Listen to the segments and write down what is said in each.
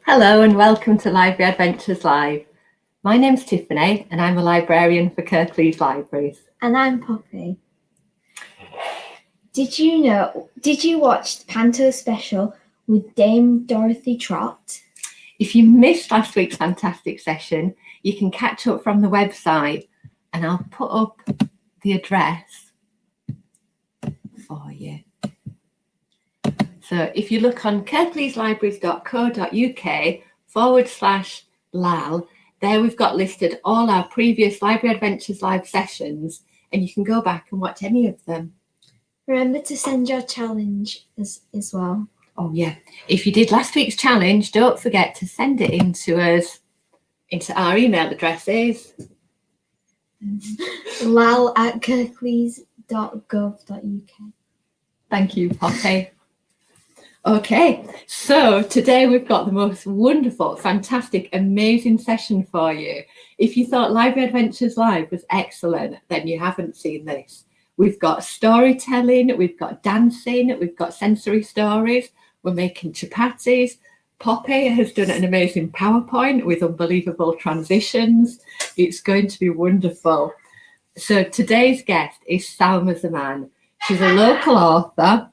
Hello and welcome to Library Adventures Live. My name's Tiffany and I'm a librarian for Kirklees Libraries. And I'm Poppy. Did you watch the Panto special with Dame Dorothy Trott? If you missed last week's fantastic session, you can catch up from the website and I'll put up the address for you. So if you look on kirkleeslibraries.co.uk/LAL, there we've got listed all our previous Library Adventures Live sessions and you can go back and watch any of them. Remember to send your challenge as well. Oh yeah, if you did last week's challenge, don't forget to send it into our email addresses. lal@kirklees.gov.uk. Thank you, Poppy. Okay, so today we've got the most wonderful, fantastic, amazing session for you. If you thought Library Adventures Live was excellent, then you haven't seen this. We've got storytelling, we've got dancing, we've got sensory stories, we're making chapatis. Poppy has done an amazing PowerPoint with unbelievable transitions. It's going to be wonderful. So today's guest is Salma Zaman. She's a local author.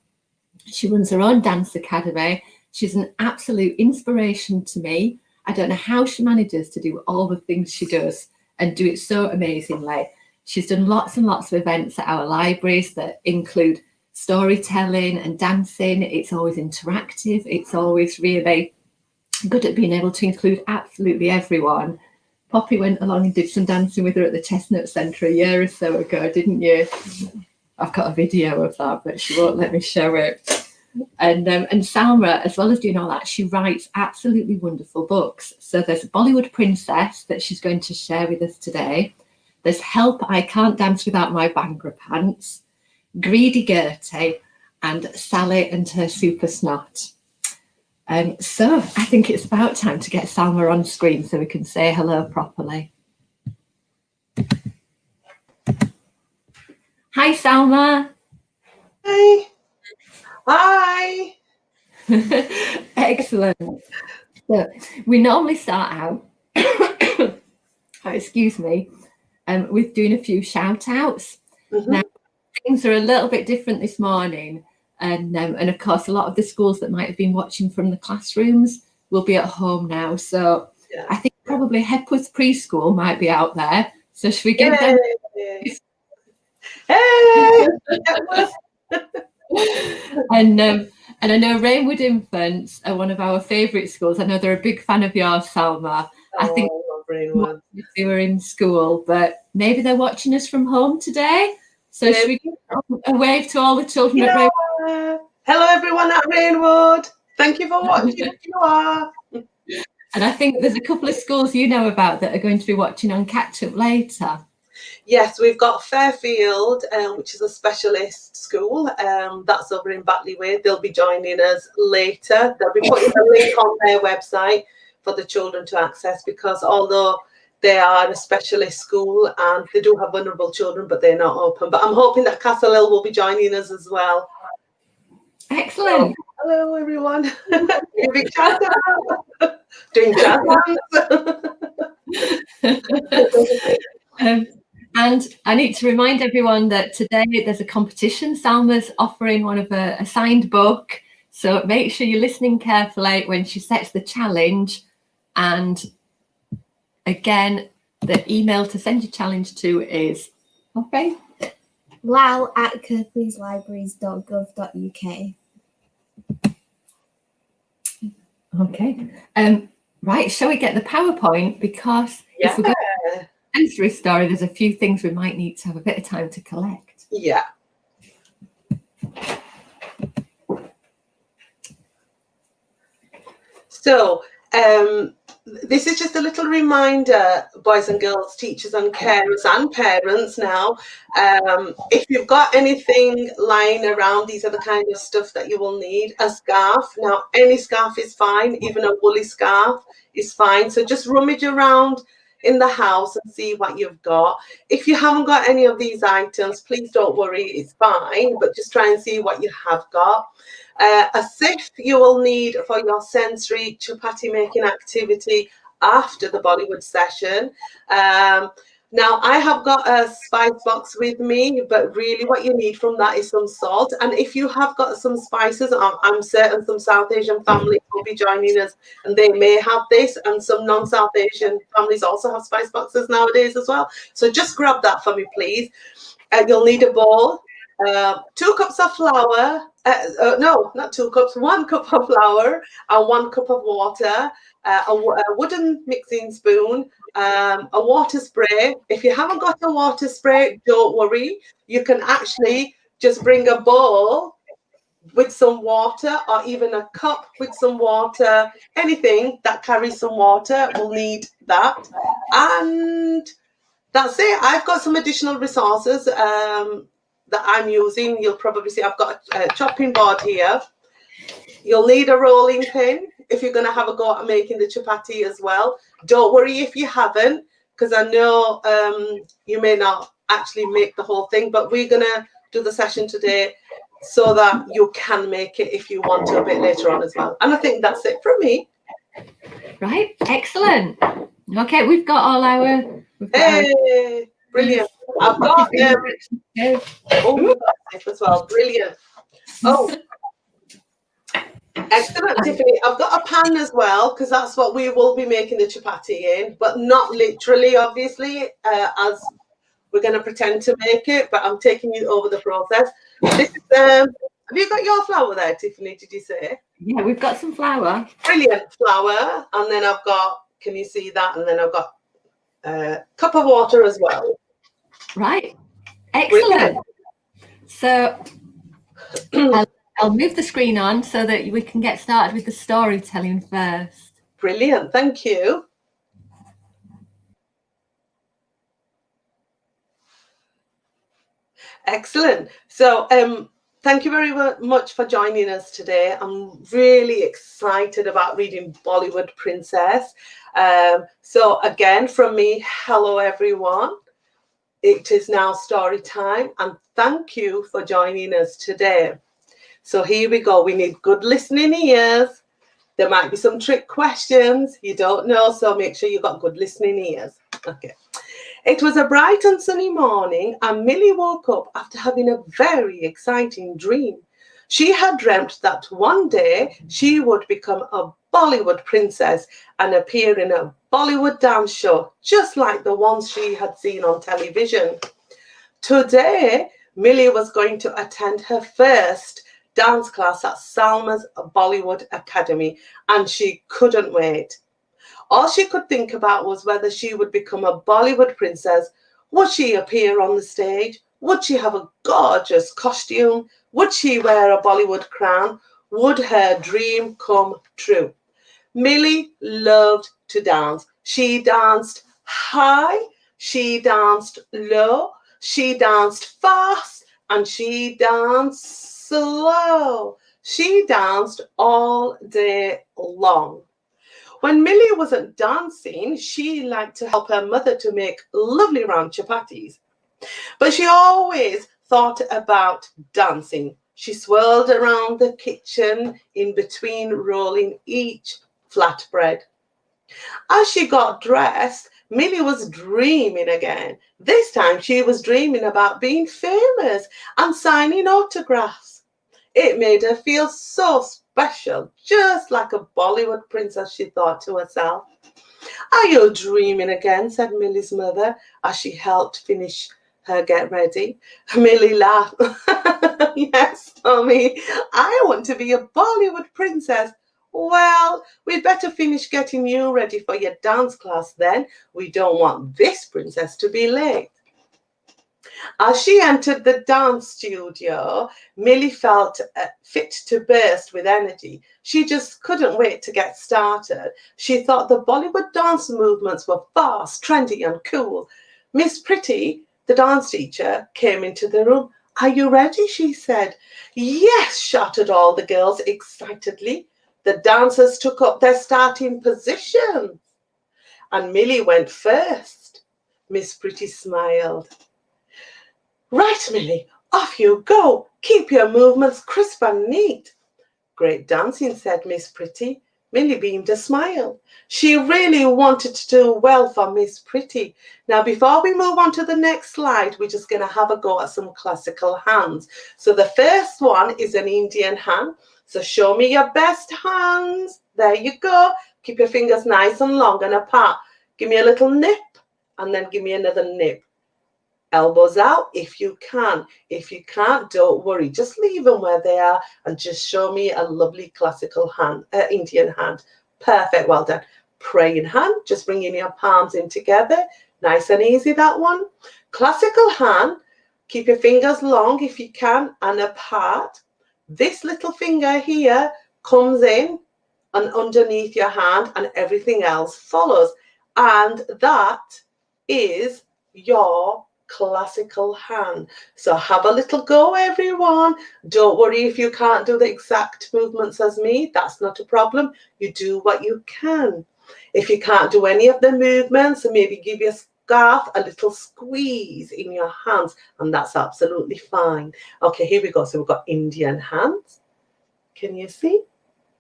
She runs her own dance academy. She's an absolute inspiration to me. I don't know how she manages to do all the things she does and do it so amazingly. She's done lots and lots of events at our libraries that include storytelling and dancing. It's always interactive. It's always really good at being able to include absolutely everyone. Poppy went along and did some dancing with her at the Chestnut Centre a year or so ago, didn't you? I've got a video of that, but she won't let me show it. And Salma, as well as doing all that, she writes absolutely wonderful books. So there's Bollywood Princess that she's going to share with us today. There's Help, I Can't Dance Without My Bangra Pants, Greedy Gertie, and Sally and Her Super Snot. So I think it's about time to get Salma on screen so we can say hello properly. Hi, Salma. Hi. Hi. Excellent. So we normally start out, excuse me, with doing a few shout outs. Mm-hmm. Now, things are a little bit different this morning. And of course, a lot of the schools that might have been watching from the classrooms will be at home now. So yeah. I think probably Hepworth Preschool might be out there. So should we give them... Hey! And I know Rainwood Infants are one of our favourite schools. I know they're a big fan of yours, Salma. I think they were in school, but maybe they're watching us from home today. So should we give a wave to all the children at Rainwood? Hello, everyone at Rainwood. Thank you for watching if you are. And I think there's a couple of schools you know about that are going to be watching on Catch Up later. Yes, we've got Fairfield, which is a specialist school. That's over in Batley. They'll be joining us later. They'll be putting a link on their website for the children to access, because although they are a specialist school and they do have vulnerable children, but they're not open. But I'm hoping that Castle Hill will be joining us as well. Excellent. So, hello, everyone. Big shout out. Doing jazz hands. And I need to remind everyone that today there's a competition. Salma's offering one of a signed book. So make sure you're listening carefully when she sets the challenge. And again, the email to send your challenge to is, okay, lal@kirkleeslibraries.gov.uk. Okay. Right, shall we get the PowerPoint? Because if we're going to answer a story, there's a few things we might need to have a bit of time to collect. Yeah. So this is just a little reminder, boys and girls, teachers and carers and parents now, if you've got anything lying around, these are the kind of stuff that you will need. A scarf. Now, any scarf is fine, even a woolly scarf is fine. So just rummage around in the house and see what you've got. If you haven't got any of these items, please don't worry, it's fine, but just try and see what you have got. A sieve you will need for your sensory chapati making activity after the Bollywood session. Now, I have got a spice box with me, but really what you need from that is some salt. And if you have got some spices, I'm certain some South Asian families will be joining us and they may have this, and some non-South Asian families also have spice boxes nowadays as well. So just grab that for me, please. You'll need a bowl, 2 cups of flour, no, not 2 cups, 1 cup of flour and 1 cup of water, a wooden mixing spoon, a water spray. If you haven't got a water spray, don't worry. You can actually just bring a bowl with some water, or even a cup with some water. Anything that carries some water will need that. And that's it. I've got some additional resources that I'm using. You'll probably see I've got a chopping board here. You'll need a rolling pin if you're going to have a go at making the chapati as well. Don't worry if you haven't, because I know you may not actually make the whole thing, but we're going to do the session today so that you can make it if you want to a bit later on as well. And I think that's it from me. Right, excellent. Okay, we've got all our... Hey, brilliant. I've got as well. Brilliant. Oh, excellent, Tiffany. I've got a pan as well, because that's what we will be making the chapati in, but not literally, obviously, as we're going to pretend to make it, but I'm taking you over the process. This is, have you got your flour there, Tiffany, did you say? Yeah, we've got some flour. Brilliant, flour. And then I've got, can you see that? And then I've got a cup of water as well. Right, excellent. Brilliant. So I'll move the screen on so that we can get started with the storytelling first. Brilliant, thank you. Excellent. So thank you very much for joining us today. I'm really excited about reading Bollywood Princess. So again, from me, hello everyone. It is now story time, and thank you for joining us today. So here we go. We need good listening ears. There might be some trick questions you don't know, so make sure you've got good listening ears. Okay. It was a bright and sunny morning, and Millie woke up after having a very exciting dream. She had dreamt that one day she would become a Bollywood princess and appear in a Bollywood dance show, just like the ones she had seen on television. Today, Millie was going to attend her first dance class at Salma's Bollywood Academy, and she couldn't wait. All she could think about was whether she would become a Bollywood princess. Would she appear on the stage? Would she have a gorgeous costume? Would she wear a Bollywood crown? Would her dream come true? Millie loved to dance. She danced high, she danced low, she danced fast, and she danced slow. She danced all day long. When Millie wasn't dancing, she liked to help her mother to make lovely round chapatis. But she always thought about dancing. She swirled around the kitchen in between rolling each flatbread. As she got dressed, Millie was dreaming again. This time she was dreaming about being famous and signing autographs. It made her feel so special, just like a Bollywood princess, she thought to herself. Are you dreaming again? Said Millie's mother as she helped finish her get ready. Millie laughed. Yes, Mommy, I want to be a Bollywood princess. Well, we'd better finish getting you ready for your dance class then. We don't want this princess to be late. As she entered the dance studio, Millie felt fit to burst with energy. She just couldn't wait to get started. She thought the Bollywood dance movements were fast, trendy, and cool. Miss Pretty, the dance teacher, came into the room. Are you ready? She said. Yes, shouted all the girls excitedly. The dancers took up their starting positions. and Millie went first. Miss Pretty smiled. Right, Millie, off you go. Keep your movements crisp and neat. Great dancing, said Miss Pretty. Millie beamed a smile. She really wanted to do well for Miss Pretty. Now, before we move on to the next slide, we're just going to have a go at some classical hands. So the first one is an Indian hand. So show me your best hands. There you go. Keep your fingers nice and long and apart. Give me a little nip and then give me another nip. Elbows out if you can. If you can't, don't worry. Just leave them where they are and just show me a lovely classical hand, Indian hand. Perfect, well done. Praying hand, just bringing your palms in together. Nice and easy, that one. Classical hand, keep your fingers long if you can and apart. This little finger here comes in and underneath your hand and everything else follows. And that is your classical hand. So have a little go, everyone. Don't worry if you can't do the exact movements as me. That's not a problem. You do what you can. If you can't do any of the movements, maybe give your scarf a little squeeze in your hands, and that's absolutely fine. Okay, here we go. So we've got Indian hands. Can you see?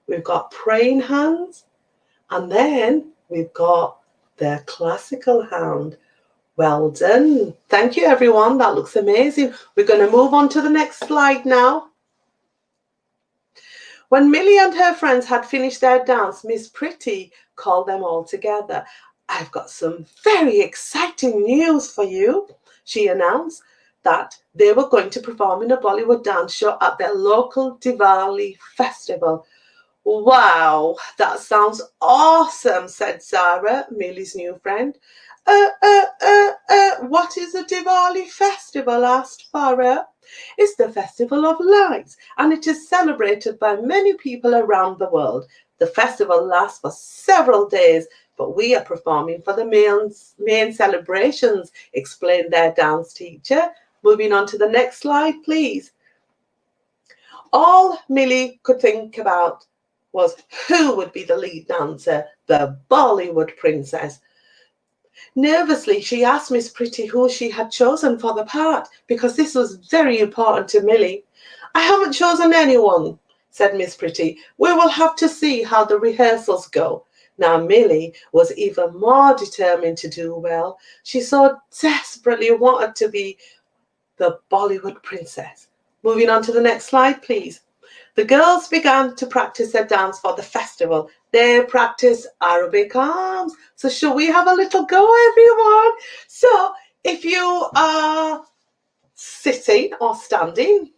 We've got praying hands, and then we've got the classical hand. Well done. Thank you, everyone. That looks amazing. We're going to move on to the next slide now. When Millie and her friends had finished their dance, Miss Pretty called them all together. I've got some very exciting news for you, she announced, that they were going to perform in a Bollywood dance show at their local Diwali festival. Wow, that sounds awesome, said Sarah, Millie's new friend. What is a Diwali festival? Asked Farah. It's the festival of lights, and it is celebrated by many people around the world. The festival lasts for several days, but we are performing for the main celebrations, explained their dance teacher. Moving on to the next slide, please. All Millie could think about was who would be the lead dancer, the Bollywood princess. Nervously, she asked Miss Pretty who she had chosen for the part, because this was very important to Millie. I haven't chosen anyone, said Miss Pretty. We will have to see how the rehearsals go. Now Millie was even more determined to do well. She so desperately wanted to be the Bollywood princess. Moving on to the next slide, please. The girls began to practice their dance for the festival. They practiced Arabic arms. So shall we have a little go, everyone? So if you are sitting or standing,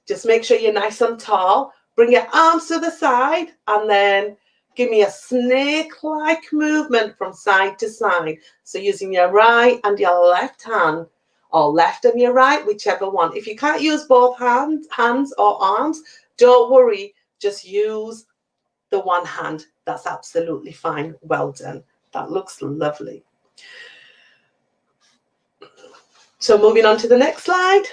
just make sure you're nice and tall. Bring your arms to the side and then give me a snake-like movement from side to side. So using your right and your left hand, or left and your right, whichever one. If you can't use both hands or arms, don't worry, just use the one hand. That's absolutely fine. Well done. That looks lovely. So moving on to the next slide.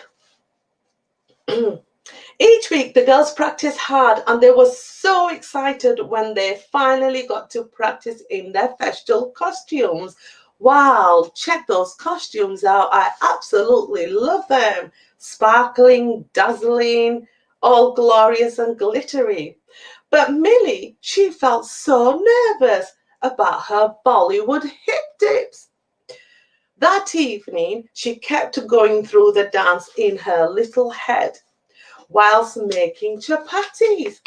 Each week the girls practiced hard and they were so excited when they finally got to practice in their festival costumes. Wow, check those costumes out. I absolutely love them. Sparkling, dazzling, all glorious and glittery. But Millie, she felt so nervous about her Bollywood hip dips. That evening, she kept going through the dance in her little head whilst making chapatis.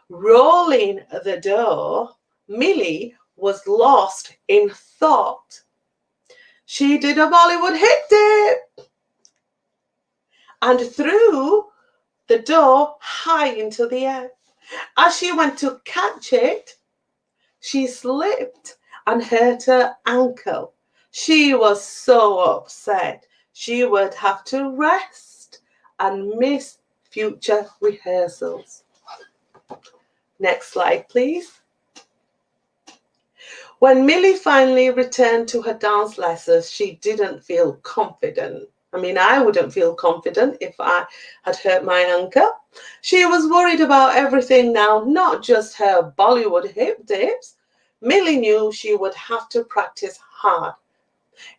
Rolling the dough, Millie was lost in thought. She did a Bollywood hip dip and threw the dough high into the air. As she went to catch it, she slipped and hurt her ankle. She was so upset. She would have to rest and miss future rehearsals. Next slide, please. When Millie finally returned to her dance lessons, she didn't feel confident. I mean, I wouldn't feel confident if I had hurt my ankle. She was worried about everything now, not just her Bollywood hip dips. Millie knew she would have to practice hard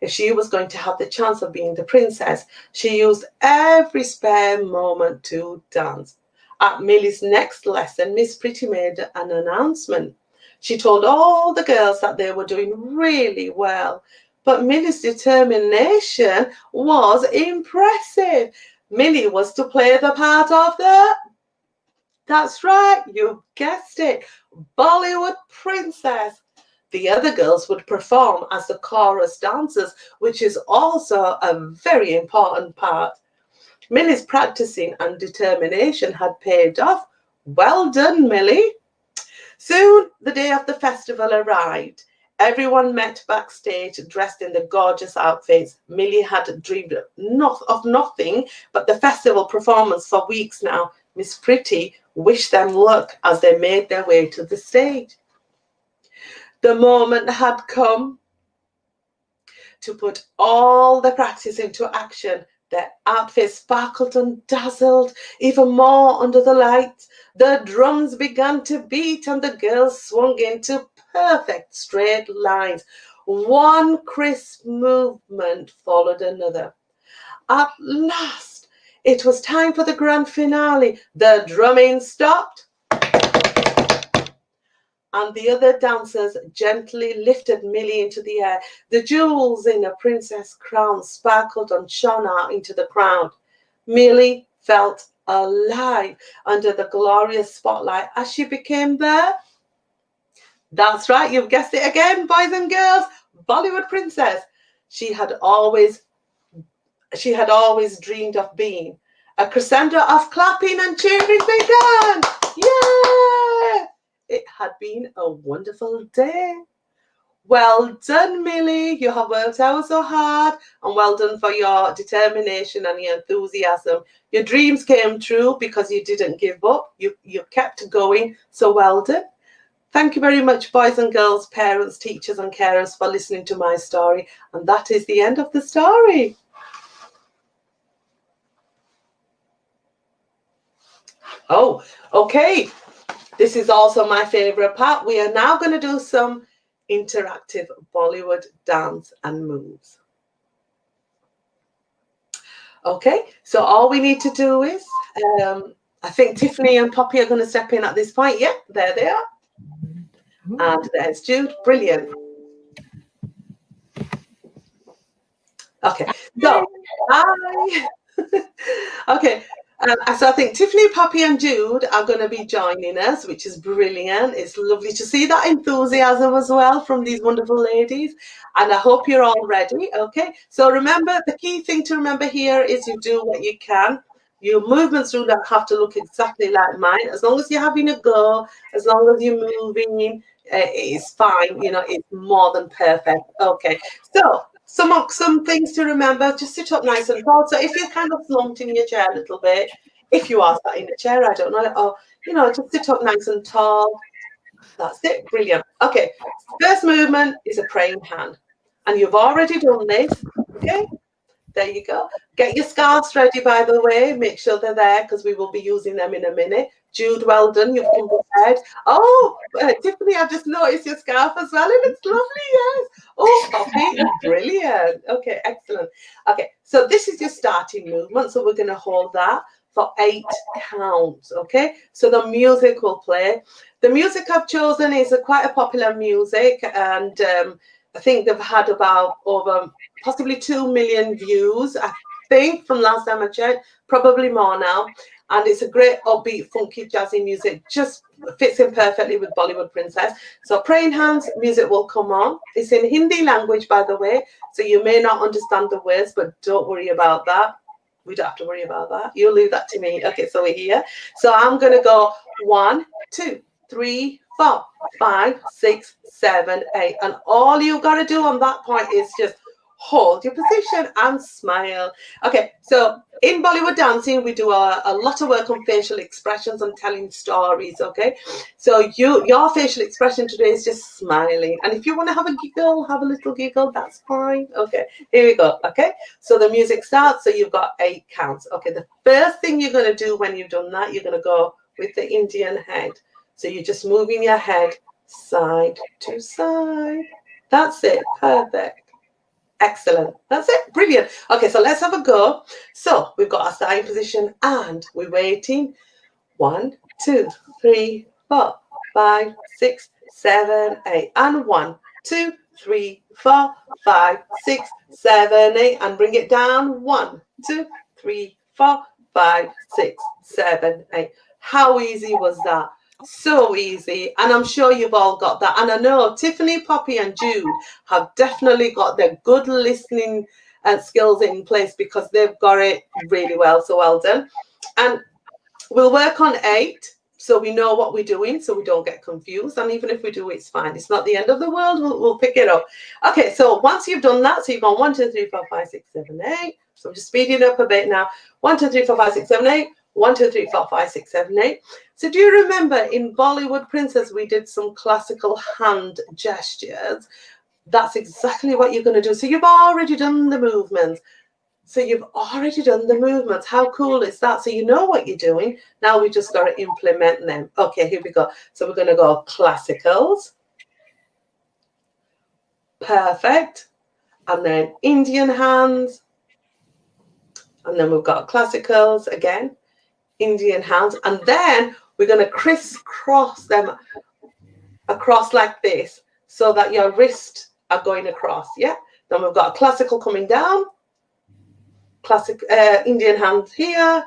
if she was going to have the chance of being the princess. She used every spare moment to dance. At Millie's next lesson, Miss Pretty made an announcement. She told all the girls that they were doing really well, but Millie's determination was impressive. Millie was to play the part of that's right, you guessed it, Bollywood princess. The other girls would perform as the chorus dancers, which is also a very important part. Millie's practicing and determination had paid off. Well done, Millie. Soon the day of the festival arrived. Everyone met backstage dressed in the gorgeous outfits. Millie had dreamed of nothing but the festival performance for weeks now. Miss Pretty wished them luck as they made their way to the stage. The moment had come to put all the practice into action. Their outfits sparkled and dazzled even more under the lights. The drums began to beat and the girls swung into perfect straight lines. One crisp movement followed another. At last, it was time for the grand finale. The drumming stopped, and the other dancers gently lifted Millie into the air. The jewels in a princess crown sparkled and shone out into the crowd. Millie felt alive under the glorious spotlight as she became there. That's right, you've guessed it again, boys and girls, Bollywood princess. She had always dreamed of being. A crescendo of clapping and cheering began. Yeah! It had been a wonderful day. Well done, Millie. You have worked out so hard, and well done for your determination and your enthusiasm. Your dreams came true because you didn't give up. You kept going, so well done. Thank you very much, boys and girls, parents, teachers and carers, for listening to my story. And that is the end of the story. Oh, okay. This is also my favorite part. We are now going to do some interactive Bollywood dance and moves. Okay, so all we need to do is, I think Tiffany and Poppy are going to step in at this point. Yeah, there they are. And there's Jude. Brilliant. Okay, so hi. Okay. So I think Tiffany, Poppy and Jude are going to be joining us, which is brilliant. It's lovely to see that enthusiasm as well from these wonderful ladies. And I hope you're all ready. Okay. So remember, the key thing to remember here is you do what you can. Your movements do not have to look exactly like mine. As long as you're having a go, as long as you're moving, it's fine. You know, it's more than perfect. Okay. So some things to remember, just sit up nice and tall. So if you're kind of slumped in your chair a little bit, if you are sat in a chair, I don't know, or, you know, just sit up nice and tall. That's it. Brilliant. Okay. First movement is a praying hand. And you've already done this. Okay. There you go. Get your scarves ready, by the way. Make sure they're there because we will be using them in a minute. Jude, well done. You've come prepared. Oh, Tiffany, I've just noticed your scarf as well. It looks lovely, yes. Oh, Poppy, brilliant. Okay, excellent. Okay, so this is your starting movement. So we're going to hold that for 8 counts, okay? So the music will play. The music I've chosen is quite a popular music, and I think they've had about over possibly 2 million views, I think, from last time I checked, probably more now. And it's a great upbeat, funky, jazzy music, just fits in perfectly with Bollywood Princess. So praying hands, music will come on. It's in Hindi language, by the way, so you may not understand the words, but don't worry about that. We don't have to worry about that. You'll leave that to me. Okay, so we're here. So I'm going to go 1, 2, 3, 4, 5, 6, 7, 8. And all you've got to do on that point is just hold your position and smile. Okay, so in Bollywood dancing, we do a lot of work on facial expressions and telling stories, okay? So your facial expression today is just smiling. And if you want to have a giggle, have a little giggle, that's fine. Okay, here we go, okay? So the music starts, so you've got 8 counts. Okay, the first thing you're going to do when you've done that, you're going to go with the Indian head. So you're just moving your head side to side. That's it. Perfect. Excellent. That's it. Brilliant. Okay, so let's have a go. So we've got our starting position and we're waiting. 1, 2, 3, 4, 5, 6, 7, 8. And 1, 2, 3, 4, 5, 6, 7, 8. And bring it down. 1, 2, 3, 4, 5, 6, 7, 8. How easy was that? So easy. And I'm sure you've all got that. And I know Tiffany, Poppy and Jude have definitely got their good listening skills in place because they've got it really well. So well done. And we'll work on 8 so we know what we're doing so we don't get confused. And even if we do, it's fine. It's not the end of the world. We'll pick it up. Okay, so once you've done that, so you've gone 1, 2, 3, 4, 5, 6, 7, 8. So I'm just speeding up a bit now. 1, 2, 3, 4, 5, 6, 7, 8. 1, 2, 3, 4, 5, 6, 7, 8. So do you remember in Bollywood Princess, we did some classical hand gestures? That's exactly what you're going to do. So you've already done the movements. How cool is that? So you know what you're doing. Now we just got to implement them. Okay, here we go. So we're going to go classicals. Perfect. And then Indian hands. And then we've got classicals again. Indian hands. And then we're going to crisscross them across like this so that your wrists are going across. Yeah. Then we've got a classical coming down. Classic Indian hand here,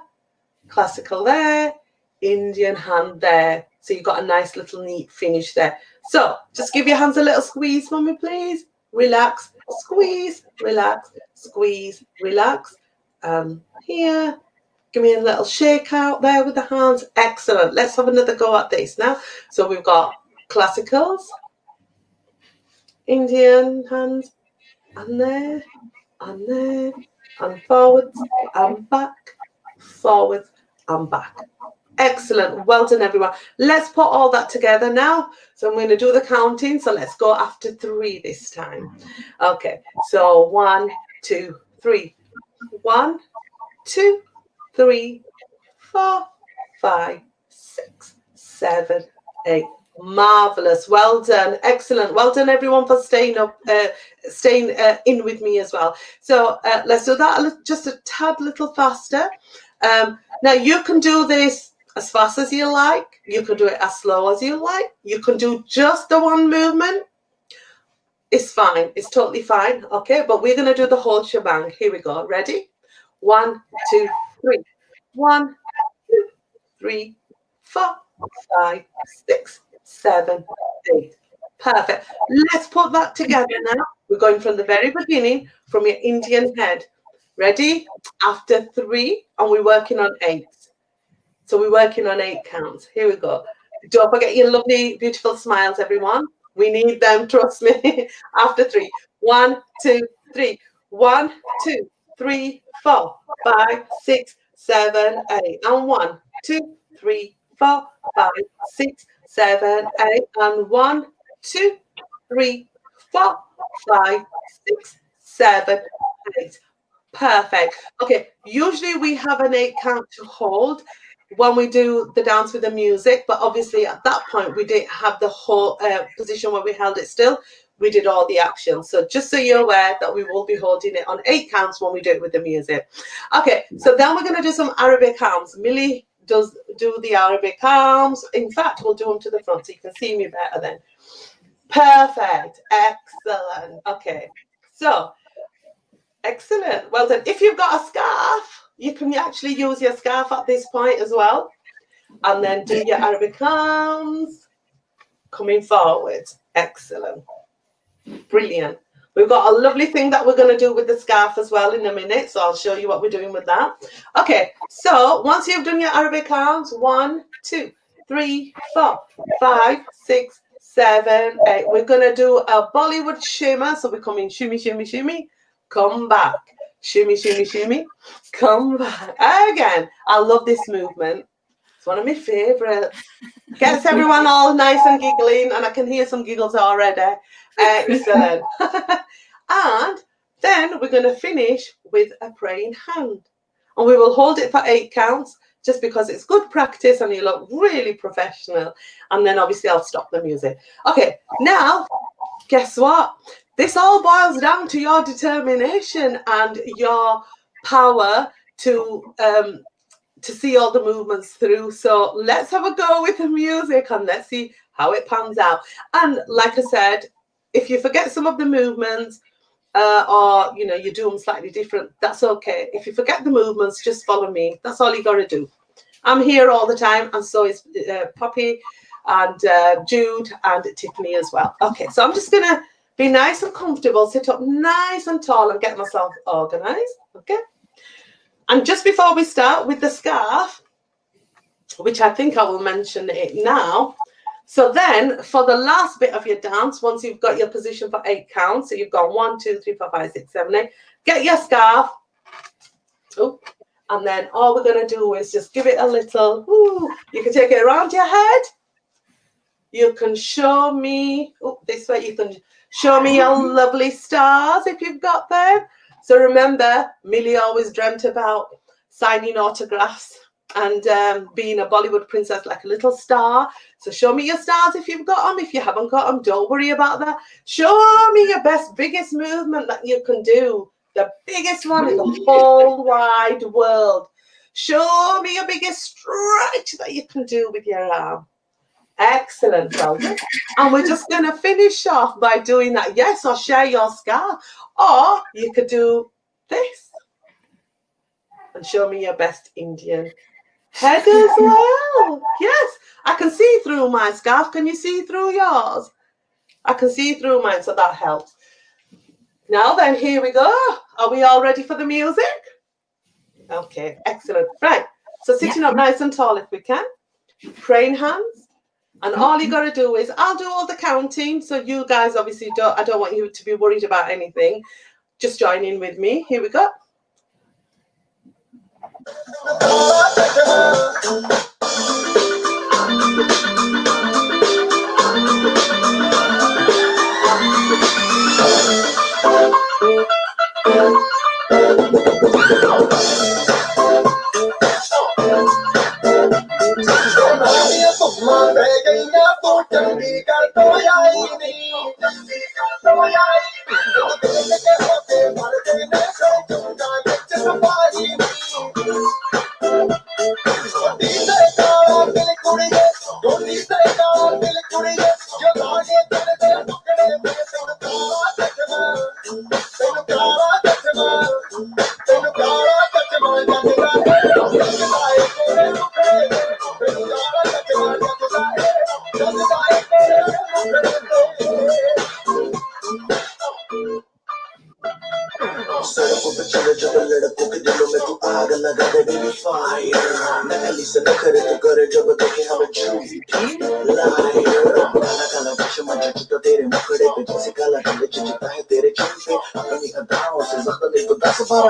classical there, Indian hand there. So you've got a nice little neat finish there. So just give your hands a little squeeze for me, please. Relax, squeeze, relax, squeeze, relax. Here, give me a little shake out there with the hands. Excellent. Let's have another go at this now. So we've got classicals, Indian hands, and there, and there. And forwards and back, forwards and back. Excellent. Well done, everyone. Let's put all that together now. So I'm going to do the counting. So let's go after 3 this time. Okay. So 1, 2, 3. 1, 2, 3, 4, 5, 6, 7, 8. Marvelous. Well done. Excellent. Well done, everyone, for staying in with me as well. So let's do that just a tad little faster. Now you can do this as fast as you like. You can do it as slow as you like. You can do just the one movement. It's fine. It's totally fine. Okay, but we're going to do the whole shebang. Here we go. Ready? 1, 2, 3. 1, 2, 3, 4, 5, 6, 7, 8. Perfect. Let's put that together now. We're going from the very beginning, from your Indian head. Ready? After 3, and we're working on 8. So we're working on 8 counts. Here we go. Don't forget your lovely, beautiful smiles, everyone. We need them, trust me. After 3. 1, 2, 3. 1, 2, 3, 4, 5, 6, 7, 8. And 1, 2, 3, 4, 5, 6, 7, 8. And 1, 2, 3, 4, 5, 6, 7, 8. Perfect. Okay, usually we have an 8 count to hold when we do the dance with the music, but obviously at that point we didn't have the whole position where we held it still. We did all the actions. So just so you're aware that we will be holding it on 8 counts when we do it with the music. Okay, so then we're going to do some Arabic arms. Millie does do the Arabic arms. In fact, we'll do them to the front so you can see me better then. Perfect. Excellent. Okay, so excellent. Well done. If you've got a scarf, you can actually use your scarf at this point as well. And then do your Arabic arms. Coming forward. Excellent. Brilliant. We've got a lovely thing that we're going to do with the scarf as well in a minute. So I'll show you what we're doing with that. Okay. So once you've done your Arabic arms, 1, 2, 3, 4, 5, 6, 7, 8. We're going to do a Bollywood shimmer. So we're coming shimmy, shimmy, shimmy. Come back. Shimmy, shimmy, shimmy. Come back. Again. I love this movement. It's one of my favorites. Gets everyone all nice and giggling, and I can hear some giggles already. Excellent. And then we're going to finish with a praying hand. And we will hold it for 8 counts just because it's good practice and you look really professional. And then obviously I'll stop the music. Okay, now, guess what? This all boils down to your determination and your power to see all the movements through. So let's have a go with the music and let's see how it pans out. And like I said, if you forget some of the movements, or you do them slightly different, that's okay. If you forget the movements, just follow me. That's all you got to do. I'm here all the time, and so is Poppy and Jude and Tiffany as well. Okay, so I'm just gonna be nice and comfortable, sit up nice and tall and get myself organized. Okay, and just before we start with the scarf, which I think I will mention it now. So then for the last bit of your dance, once you've got your position for 8 counts, so you've gone 1, 2, 3, 4, 5, 6, 7, 8, get your scarf. Oh, and then all we're going to do is just give it a little, you can take it around your head. You can show me, this way, you can show me your lovely stars if you've got them. So remember, Millie always dreamt about signing autographs and being a Bollywood princess like a little star. So show me your stars if you've got them. If you haven't got them, don't worry about that. Show me your biggest movement that you can do. The biggest one in the whole wide world. Show me your biggest stretch that you can do with your arm. Excellent, Velvet. And we're just going to finish off by doing that. Yes, or share your scarf. Or you could do this. And show me your best Indian head as well. Yes, I can see through my scarf. Can you see through yours? I can see through mine, so that helps. Now then, here we go. Are we all ready for the music? Okay, excellent. Right, so sitting up nice and tall if we can. Praying hands. And all you got to do is, I'll do all the counting. So you guys obviously I don't want you to be worried about anything. Just join in with me. Here we go.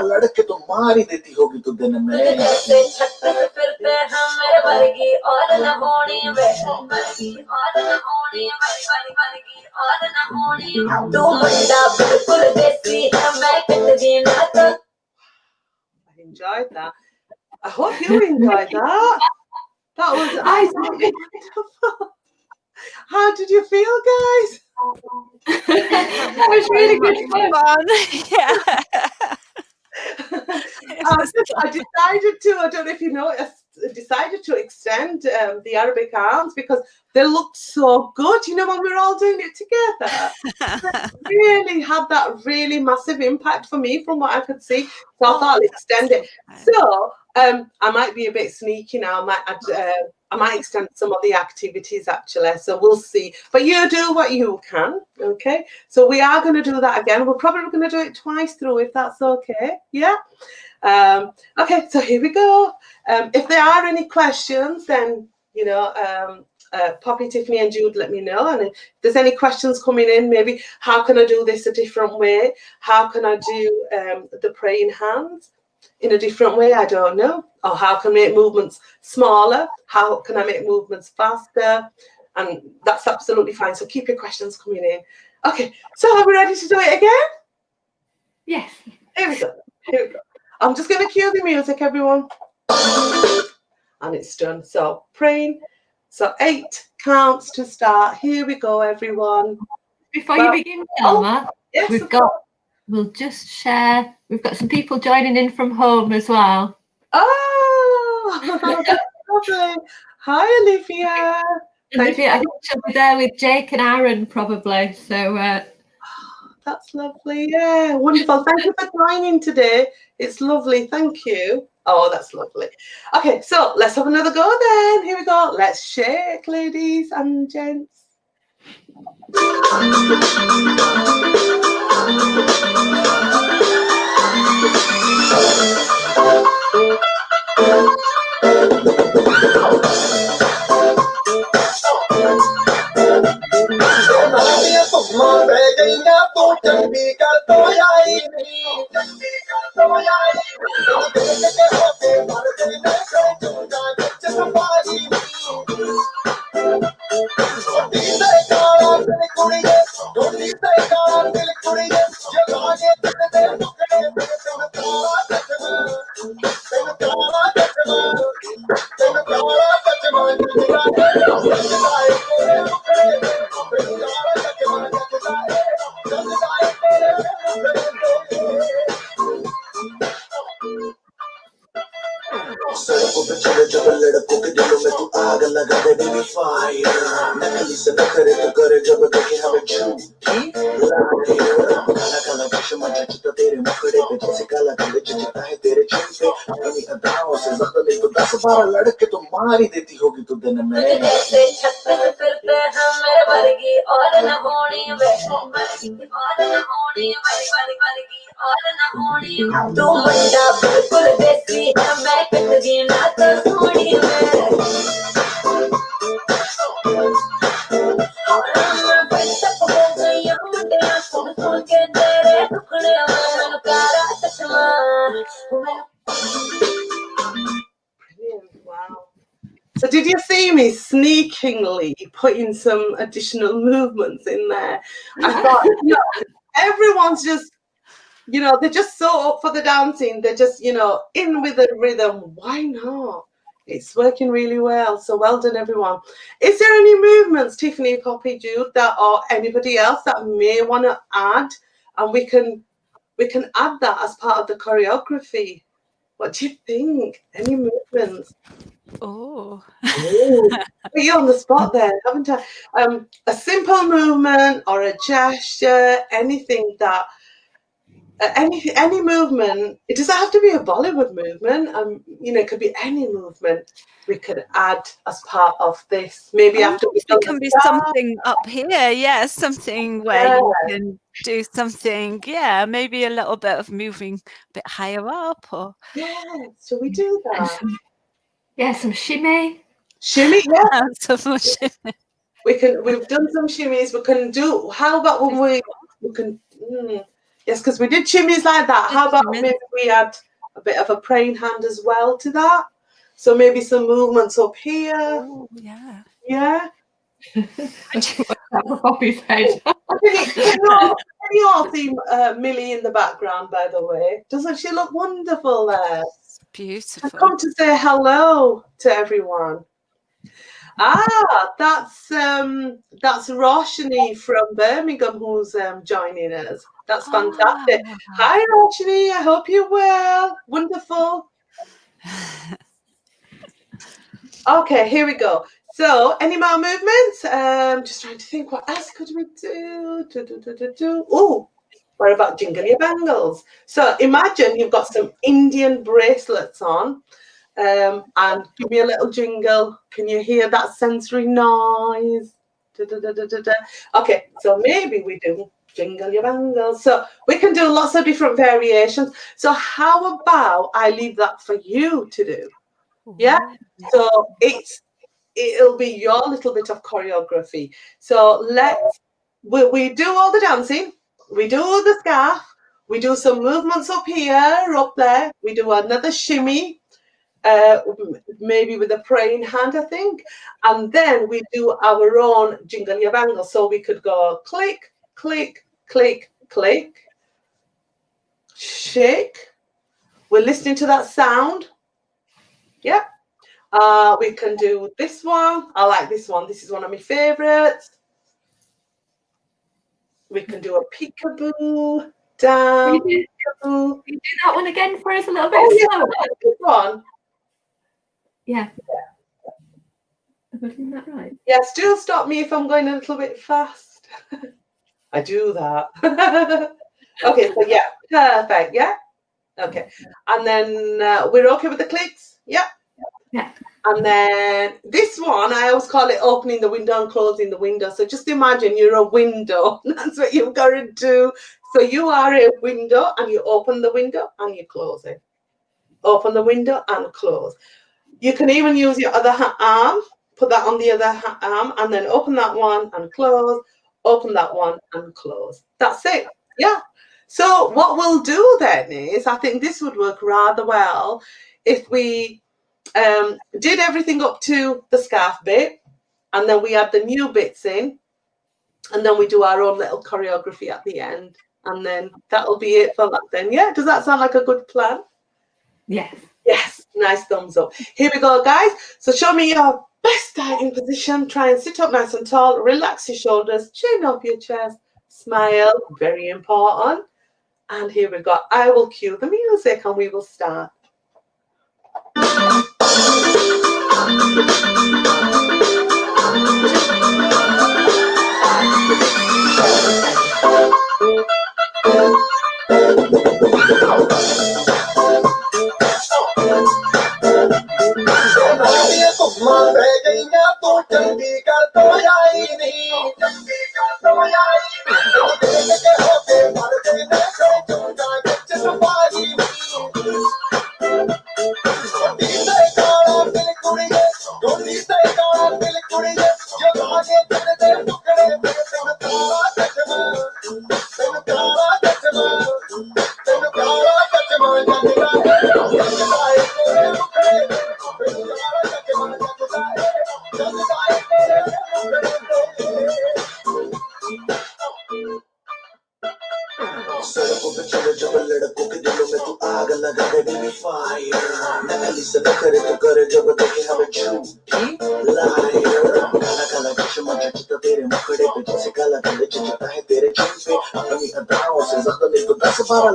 लड़के तो मार ही देती होगी तू दिन में जैसे छत फिरते हम मेरे वर्गी और न होनी वर्गी और न होनी वर्गी और न होनी तू मुंडा बिल्कुल देसी है मैं कटगी ना तो I enjoyed that. I hope you enjoyed that. That was absolutely wonderful. How did you feel, guys? That was really good fun. Yeah. I decided to, I don't know if you noticed, decided to extend the Arabic arms because they looked so good, you know, when we were all doing it together. It really had that really massive impact for me from what I could see. So I thought I'd extend it. So I might be a bit sneaky now. I might extend some of the activities actually. So we'll see. But you do what you can, okay? So we are going to do that again. We're probably going to do it twice through if that's okay. Yeah? Okay, so here we go. If there are any questions, then, you know, Poppy, Tiffany and Jude, let me know. And if there's any questions coming in, maybe how can I do this a different way? How can I do the praying hands in a different way? I don't know. Or how can I make movements smaller? How can I make movements faster? And that's absolutely fine. So keep your questions coming in. Okay, so are we ready to do it again? Yes. Here we go. Here we go. I'm just going to cue the music, everyone. and it's done. So praying. So 8 counts to start. Here we go, everyone. Before you begin, Salma, Yes, we'll just share. We've got some people joining in from home as well. Oh, that's lovely. Hi, Olivia. Olivia, I think she'll be there with Jake and Aaron probably. So that's lovely. Yeah, wonderful. Thank you for joining today. It's lovely. Thank you. Oh, that's lovely. Okay, so let's have another go then. Here we go. Let's shake, ladies and gents. लड़के तो मार ही देती होगी तू दिन में ऐसे छत पे फिरते हैं मेरे वर्गी और न होनी और न होनी वर्गी और न होनी तू मुंडा बिल्कुल देसी है मैं कितनी ना तो सोनी में और मैं तक हो गई हूं मुंडा सुन सुन के तेरे टुकड़े मैंने प्यारा चश्मा Wow. So did you see me sneakingly putting some additional movements in there? I thought, everyone's just, they're just so up for the dancing. They're just, in with the rhythm. Why not? It's working really well. So well done, everyone. Is there any movements, Tiffany, Poppy, Jude, or anybody else that may want to add? And we can add that as part of the choreography. What do you think? Any movements? Oh. Put you on the spot there, haven't I? A simple movement or a gesture, anything that, any movement. It doesn't have to be a Bollywood movement. It could be any movement we could add as part of this. Maybe after it can be something up here, something where you can do something, maybe a little bit of moving a bit higher up, or shall we do that? Some shimmy. Shimmy, some shimmy. We've done some shimmies. We can do. How about when we can? Yes, because we did shimmies like that. How about maybe we add a bit of a praying hand as well to that? So maybe some movements up here. Oh, yeah. Poppy's head. Can you all see Millie in the background, by the way? Doesn't she look wonderful there? It's beautiful. I've come to say hello to everyone. That's Roshni from Birmingham who's joining us. That's fantastic. Hi, Roshni. I hope you're well. Wonderful. Okay, here we go. So, any more movements? Just trying to think, what else could we do? Oh, what about jingle your bangles? So, imagine you've got some Indian bracelets on, and give me a little jingle. Can you hear that sensory noise? Okay, so maybe we do jingle your bangles. So, we can do lots of different variations. So, how about I leave that for you to do? Yeah, so it'll be your little bit of choreography. So we do all the dancing, we do all the scarf, we do some movements up here, up there, we do another shimmy, maybe with a praying hand, I think, and then we do our own jingle your bangle. So we could go click, click, click, click, shake. We're listening to that sound. Yeah. We can do this one. I like this one. This is one of my favorites. We can do a peekaboo, down, Can you peekaboo. do that one again for us a little bit Oh, slower? yeah, this one. Yeah. Have I done that right? Yeah, still stop me if I'm going a little bit fast. I do that. Okay, so yeah, perfect. Yeah. Okay. And then we're okay with the clicks? Yeah. Yeah. And then this one, I always call it opening the window and closing the window. So just imagine you're a window. That's what you've got to do. So you are a window and you open the window and you close it. Open the window and close. You can even use your other arm, put that on the other arm, and then open that one and close, open that one and close. That's it. Yeah. So what we'll do then is, I think this would work rather well if we did everything up to the scarf bit, and then we add the new bits in, and then we do our own little choreography at the end, and then that'll be it for that then. Yeah, does that sound like a good plan? Yes. Yes, nice thumbs up. Here we go, guys. So show me your best starting position. Try and sit up nice and tall. Relax your shoulders, chin up your chest, smile, very important. And here we go. I will cue the music and we will start.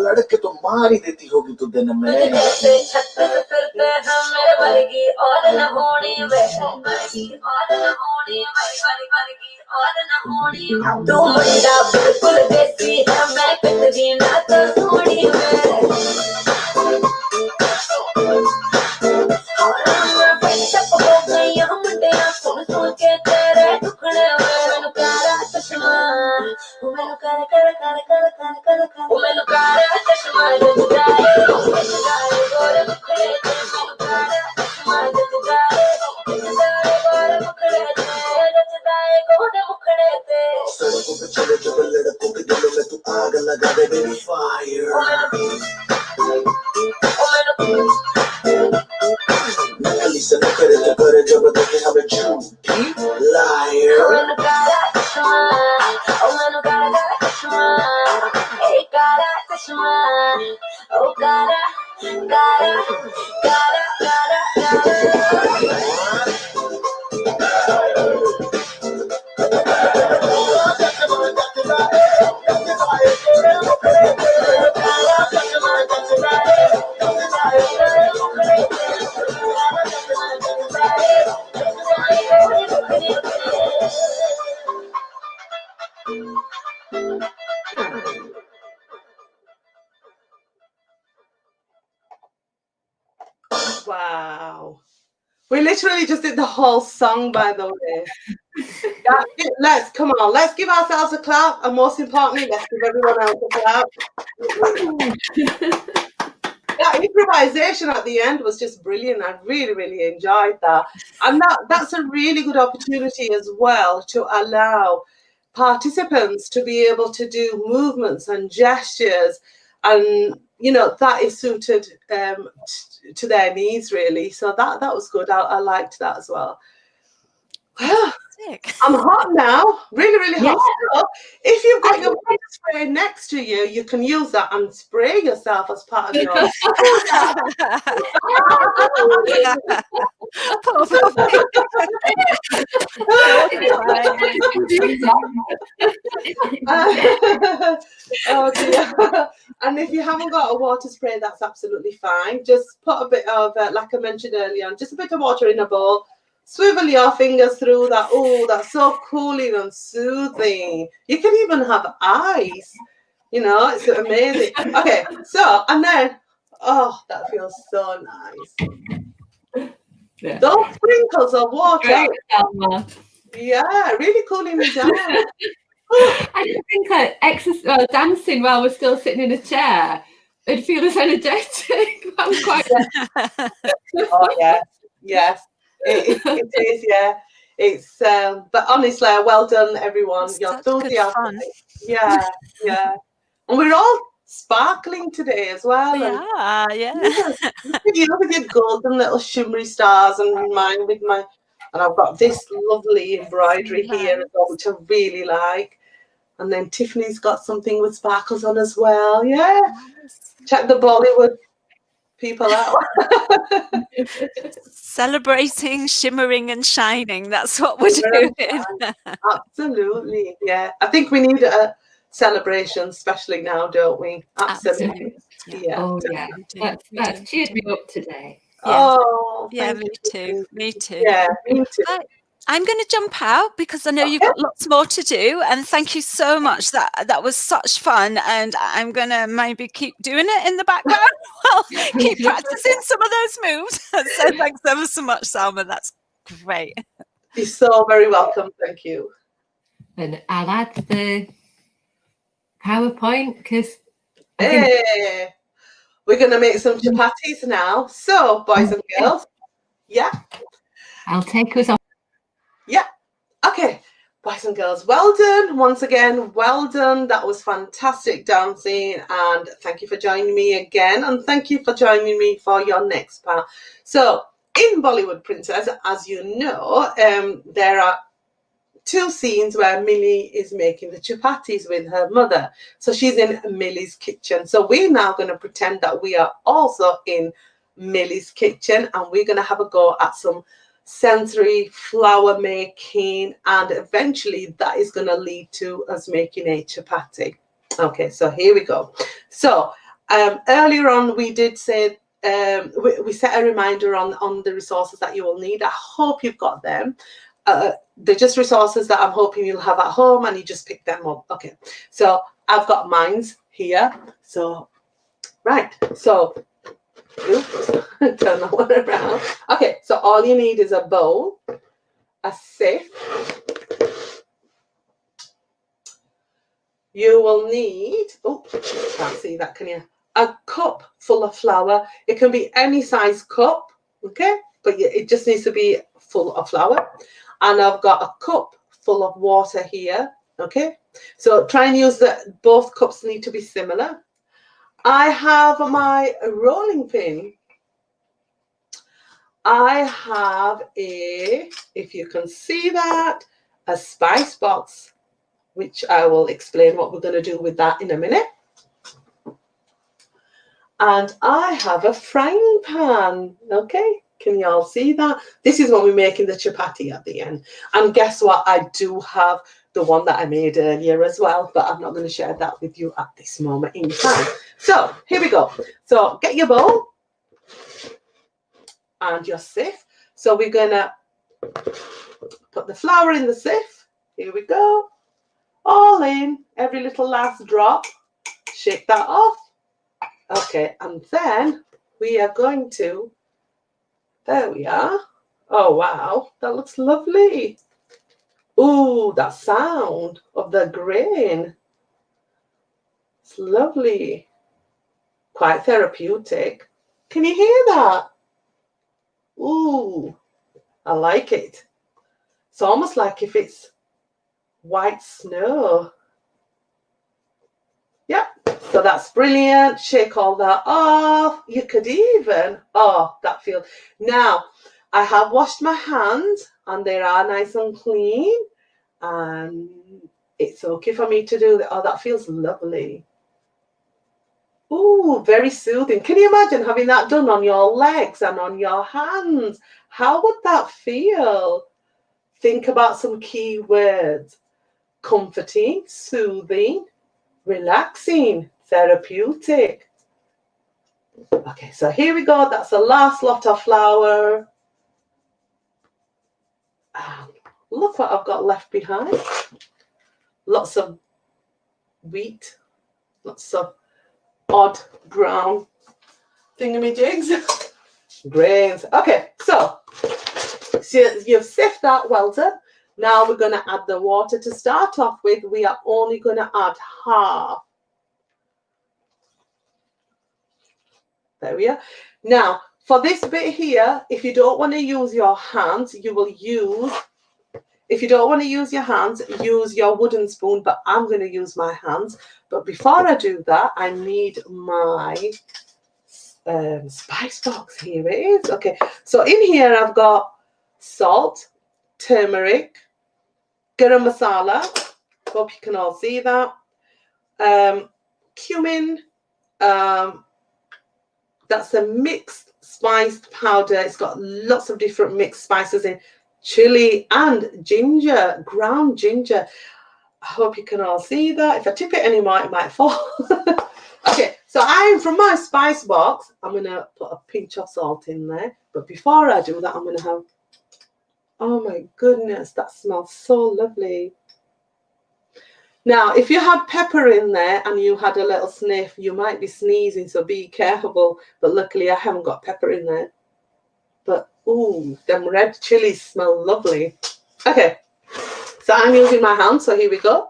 लड़के तो मार ही देती होगी तू दिन में जैसे छत पे फिरते हैं मेरे वर्गी और न होनी वर्गी और न होनी वर्गी और न होनी तू मुंडा बिल्कुल देसी है मैं कतरी ना तो Soni Wow. We literally just did the whole song, by the way. Let's come on, let's give ourselves a clap, and most importantly, let's give everyone else a clap. That improvisation at the end was just brilliant. I really, really enjoyed that. And that's a really good opportunity as well to allow participants to be able to do movements and gestures, and you know, that is suited to their needs, really. So that was good. I liked that as well. I'm hot now, really, really hot. So if you've got your body spray next to you, you can use that and spray yourself as part of your Poor puppy. Oh dear. And if you haven't got a water spray, that's absolutely fine. Just put a bit of, like I mentioned earlier, just a bit of water in a bowl. Swivel your fingers through that. Oh, that's so cooling and soothing. You can even have ice. You know, it's amazing. Okay, so, and then, oh, that feels so nice. Yeah. Those sprinkles of water. Great, Salma. Yeah, really cooling me down. I just think dancing while we're still sitting in a chair, it'd feel as energetic. I'm quite. Oh yes, yes, it is. Yeah, it's. But honestly, well done, everyone. It's You're such good enthusiastic. fun. Yeah, yeah, and we're all sparkling today as well. We And are, yeah. you with your golden little shimmery stars, and mine with my. And I've got this lovely embroidery here as well, which I really like. And then Tiffany's got something with sparkles on as well. Yeah. Check the Bollywood people out. Celebrating, shimmering and shining. That's what we're doing. Absolutely. Yeah. I think we need a celebration, especially now, don't we? Absolutely. Yeah. Oh, yeah. That's cheered me up today. Yeah. Oh, yeah, me too. Me too. Yeah, me too. I'm going to jump out because I know you've got lots more to do. And thank you so much. That was such fun. And I'm going to maybe keep doing it in the background. Well, keep practicing some of those moves. So thanks ever so much, Salma. That's great. You're so very welcome. Thank you. And I'll add the PowerPoint because. Hey, we're going to make some chapatis now. So, boys and girls, yeah. I'll take us off. Yeah. Okay. Boys and girls, well done. Once again, well done. That was fantastic dancing. And thank you for joining me again. And thank you for joining me for your next part. So in Bollywood Princess, as you know, there are two scenes where Millie is making the chapatis with her mother. So she's in Millie's kitchen. So we're now going to pretend that we are also in Millie's kitchen. And we're going to have a go at some sensory flower making, and eventually that is going to lead to us making a chapati. Okay, so here we go. So earlier on we did say we set a reminder on the resources that you will need. I hope you've got them. They're just resources that I'm hoping you'll have at home and you just pick them up. Okay, so I've got mine's here. So right, so oops, turn that one around. Okay, so all you need is a bowl, a sieve. You will need, oh, can't see that, can you? A cup full of flour. It can be any size cup, okay? But it just needs to be full of flour. And I've got a cup full of water here, okay? So try and use both cups need to be similar. I have my rolling pin. I have if you can see that, a spice box, which I will explain what we're going to do with that in a minute. And I have a frying pan, okay? Can you all see that? This is when we're making the chapati at the end. And guess what? I do have the one that I made earlier as well, but I'm not going to share that with you at this moment in time. So here we go. So get your bowl and your sieve. So we're going to put the flour in the sieve. Here we go. All in, every little last drop. Shake that off. Okay, and then we are going to, there we are. Oh, wow, that looks lovely. Ooh, that sound of the grain. It's lovely. Quite therapeutic. Can you hear that? Ooh, I like it. It's almost like if it's white snow. Yep, so that's brilliant. Shake all that off. You could even, oh, that feels. Now, I have washed my hands and they are nice and clean. And it's okay for me to do that. Oh, that feels lovely. Ooh, very soothing. Can you imagine having that done on your legs and on your hands? How would that feel? Think about some key words. Comforting, soothing, relaxing, therapeutic. Okay, so here we go. That's the last lot of flour. And look what I've got left behind. Lots of wheat, lots of odd brown thingamajigs, grains. Okay, so you've sifted that well done. Now we're going to add the water. To start off with, we are only going to add half. There we are. Now, for this bit here, if you don't want to use your hands, you will use, if you don't want to use your hands, use your wooden spoon, but I'm going to use my hands. But before I do that, I need my spice box. Here it is. Okay, so in here I've got salt, turmeric, garam masala. Hope you can all see that. Cumin. That's a mixed spiced powder. It's got lots of different mixed spices in. Chili and ginger, ground ginger. I hope you can all see that. If I tip it anymore, it might fall. Okay, so from my spice box, I'm going to put a pinch of salt in there. But before I do that, I'm going to have, oh my goodness, that smells so lovely. Now, if you had pepper in there and you had a little sniff, you might be sneezing, so be careful. But luckily, I haven't got pepper in there. But, ooh, them red chilies smell lovely. Okay, so I'm using my hand, so here we go.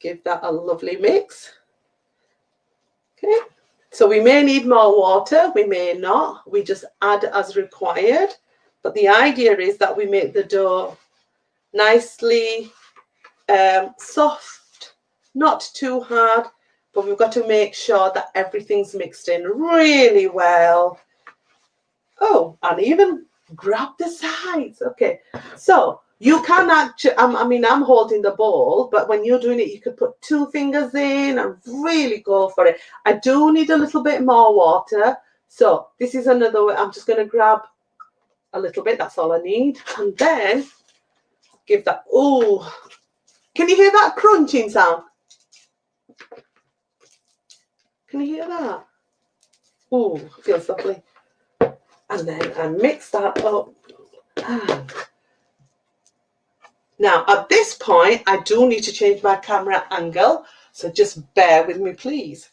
Give that a lovely mix. Okay, so we may need more water, we may not. We just add as required. But the idea is that we make the dough nicely soft, not too hard, but we've got to make sure that everything's mixed in really well. Oh, and even grab the sides. Okay, so you can actually, I'm holding the bowl, but when you're doing it, you could put 2 fingers in and really go for it. I do need a little bit more water. So this is another way. I'm just going to grab a little bit. That's all I need. And then give that, oh, can you hear that crunching sound? Can you hear that? Oh, feels lovely. And then I mix that up. Now, at this point, I do need to change my camera angle, so just bear with me, please.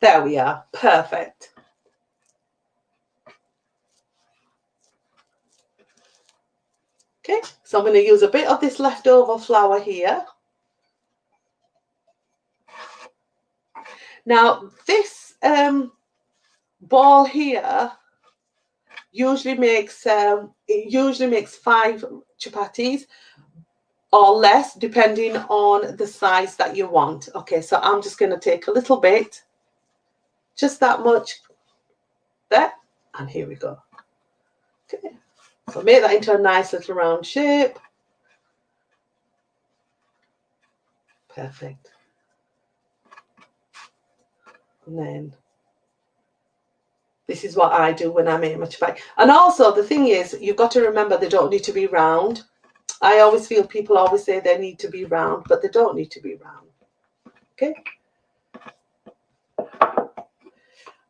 There we are. Perfect. Okay, so I'm going to use a bit of this leftover flour here. Now, this ball here usually makes 5 chapatis or less, depending on the size that you want. Okay, so I'm just going to take a little bit, just that much there, and here we go. Okay, so make that into a nice little round shape. Perfect. And then this is what I do when I make my chapati. And also the thing is, you've got to remember they don't need to be round. I always feel people always say they need to be round, but they don't need to be round. Okay.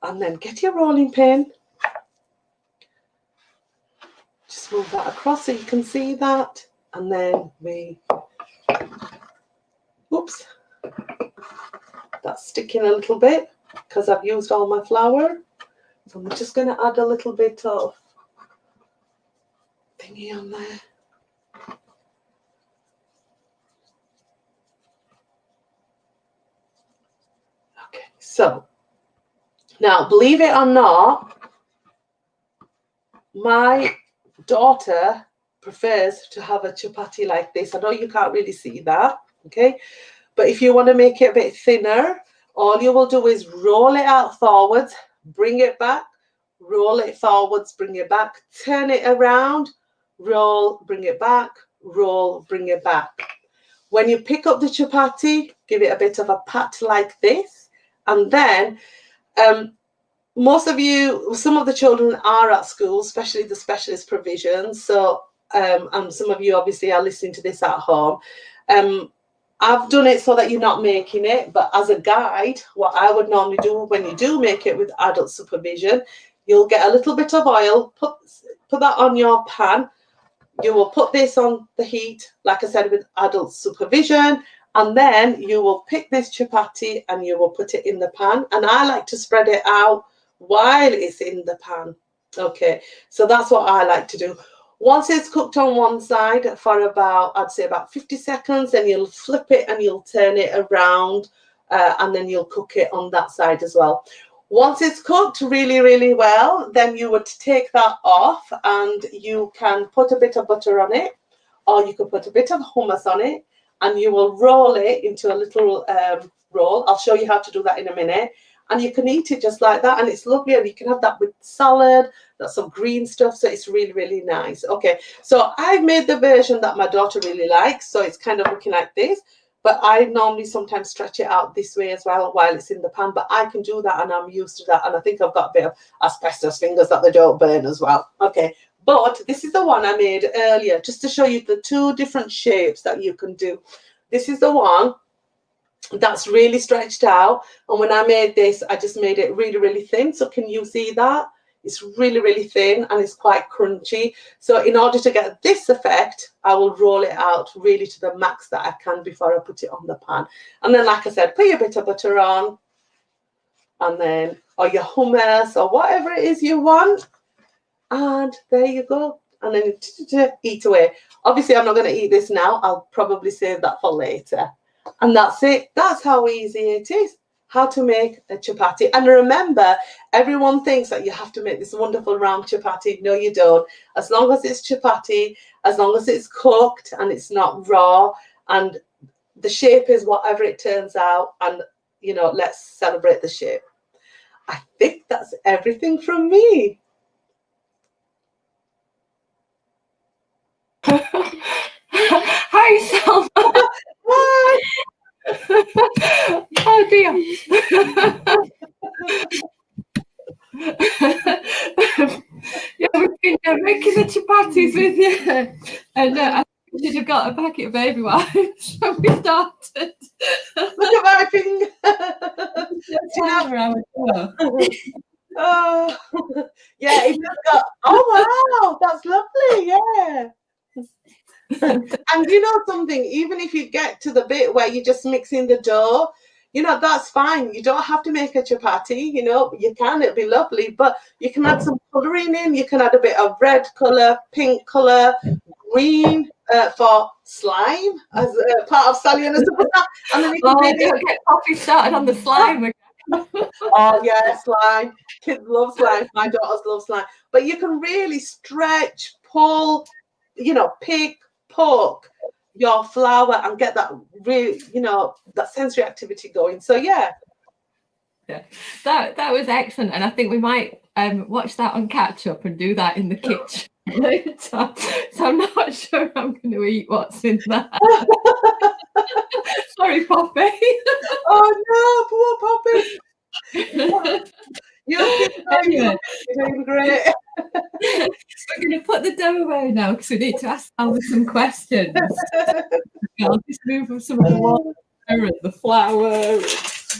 And then get your rolling pin. Just move that across so you can see that. And then we, oops, that's sticking a little bit because I've used all my flour. So I'm just going to add a little bit of thingy on there. Okay, so now believe it or not, my daughter prefers to have a chapati like this. I know you can't really see that, okay? But if you want to make it a bit thinner, all you will do is roll it out forwards, bring it back, roll it forwards, bring it back, turn it around, roll, bring it back, roll, bring it back. When you pick up the chapati, give it a bit of a pat like this. And then some of the children are at school, especially the specialist provisions. So, and some of you obviously are listening to this at home. I've done it so that you're not making it, but as a guide, what I would normally do when you do make it with adult supervision, you'll get a little bit of oil, put that on your pan. You will put this on the heat, like I said, with adult supervision, and then you will pick this chapati and you will put it in the pan. And I like to spread it out while it's in the pan. Okay, so that's what I like to do. Once it's cooked on one side for about, I'd say about 50 seconds, then you'll flip it and you'll turn it around, and then you'll cook it on that side as well. Once it's cooked really, really well, then you would take that off and you can put a bit of butter on it, or you can put a bit of hummus on it, and you will roll it into a little roll. I'll show you how to do that in a minute. And you can eat it just like that, and it's lovely, and you can have that with salad. That's some green stuff, so it's really, really nice. Okay, so I've made the version that my daughter really likes, so it's kind of looking like this, but I normally sometimes stretch it out this way as well while it's in the pan, but I can do that, and I'm used to that, and I think I've got a bit of asbestos fingers that they don't burn as well. Okay, but this is the one I made earlier, just to show you the two different shapes that you can do. This is the one that's really stretched out, and when I made this, I just made it really, really thin. So can you see that? It's really, really thin and it's quite crunchy. So in order to get this effect, I will roll it out really to the max that I can before I put it on the pan. And then, like I said, put your bit of butter on, and then, or your hummus or whatever it is you want, and there you go. And then eat away. Obviously, I'm not going to eat this now. I'll probably save that for later. And that's it. That's how easy it is. How to make a chapati. And remember, everyone thinks that you have to make this wonderful round chapati. No, you don't. As long as it's chapati, as long as it's cooked and it's not raw, and the shape is whatever it turns out, and, you know, let's celebrate the shape. I think that's everything from me. Hi, Salma. Bye. Oh dear. Yeah, we've been making the chapatis with you, and I think we should have got a packet of baby wipes when we started. Look at my finger. Oh, yeah, it just got, oh wow, that's lovely, yeah. And you know something, even if you get to the bit where you're just mixing the dough, you know, that's fine. You don't have to make a chapati, you know, you can, it'll be lovely, but you can add some colouring in. You can add a bit of red colour, pink colour, green for slime as part of Sally and the Superstar. And then you can don't get Poppy started on the slime again. Oh yeah, slime. Kids love slime. My daughters love slime. But you can really stretch, pull, you know, pick, poke your flour and get that really, you know, that sensory activity going. So yeah. Yeah, that was excellent, and I think we might watch that on catch up and do that in the kitchen later. So I'm not sure I'm going to eat what's in that. Sorry, Poppy. Oh no, poor Poppy. You're doing great. We're going to put the dough away now because we need to ask Salma some questions. I'll just move from some of the water and the flour.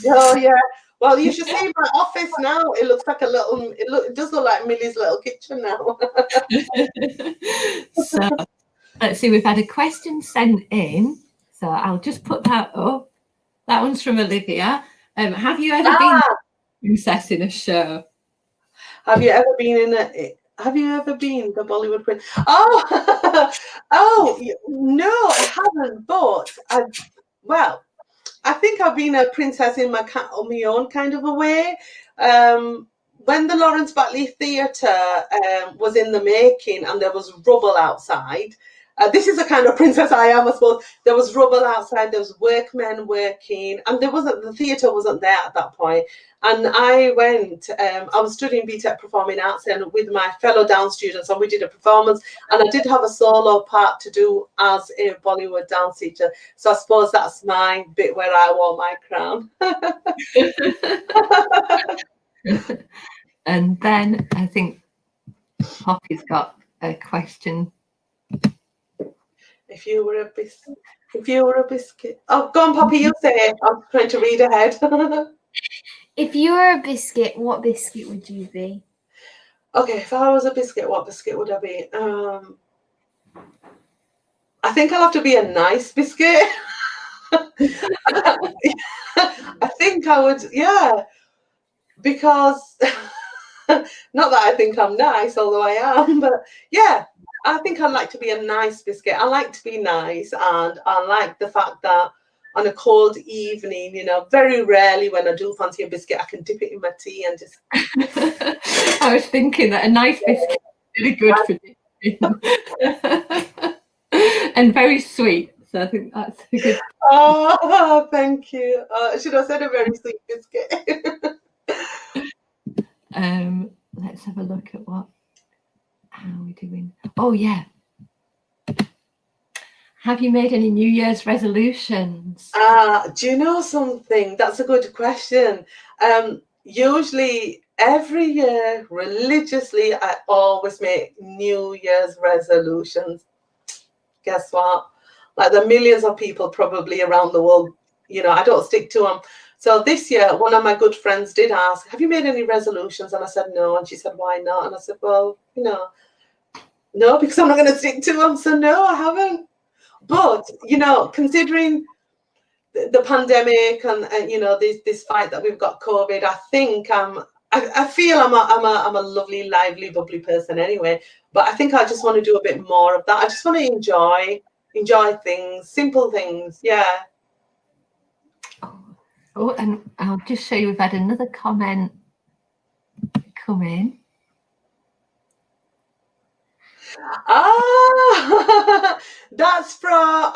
Oh yeah. Well, you should see my office now. It looks like it does look like Millie's little kitchen now. So let's see, we've had a question sent in. So I'll just put that up. That one's from Olivia. Have you ever been a princess in a show? Have you ever been the Bollywood prince? Oh, no, I haven't. But I think I've been a princess in my own kind of a way. When the Lawrence Batley Theatre was in the making and there was rubble outside, This is the kind of princess I am, I suppose. There was rubble outside, there was workmen working, and the theatre wasn't there at that point. And I went, I was studying BTEC Performing Arts and with my fellow dance students, and we did a performance, and I did have a solo part to do as a Bollywood dance teacher. So I suppose that's my bit where I wore my crown. And then I think Poppy's got a question. If you were a biscuit. Oh, go on, Poppy, you say it. I'm trying to read ahead. If you were a biscuit, what biscuit would you be? Okay, if I was a biscuit, what biscuit would I be? I think I'll have to be a nice biscuit. I think I would, yeah, because not that I think I'm nice, although I am, but yeah, I think I'd like to be a nice biscuit. I like to be nice, and I like the fact that on a cold evening, you know, very rarely when I do fancy a biscuit, I can dip it in my tea and just. I was thinking that a nice biscuit is really good for dipping. And very sweet. So I think that's a good. Oh, thank you. Should I said a very sweet biscuit? Let's have a look at how are we doing? Oh yeah. Have you made any New Year's resolutions? Do you know something? That's a good question. Usually every year, religiously, I always make New Year's resolutions. Guess what? Like the millions of people probably around the world, you know, I don't stick to them. So this year, one of my good friends did ask, have you made any resolutions? And I said, no. And she said, why not? And I said, well, you know, no, because I'm not going to stick to them. So no, I haven't. But, you know, considering the pandemic and you know, this fight that we've got COVID, I think I feel I'm a lovely, lively, bubbly person anyway. But I think I just want to do a bit more of that. I just want to enjoy things, simple things. Yeah. Oh, and I'll just show you, we've had another comment come in. Ah, that's from,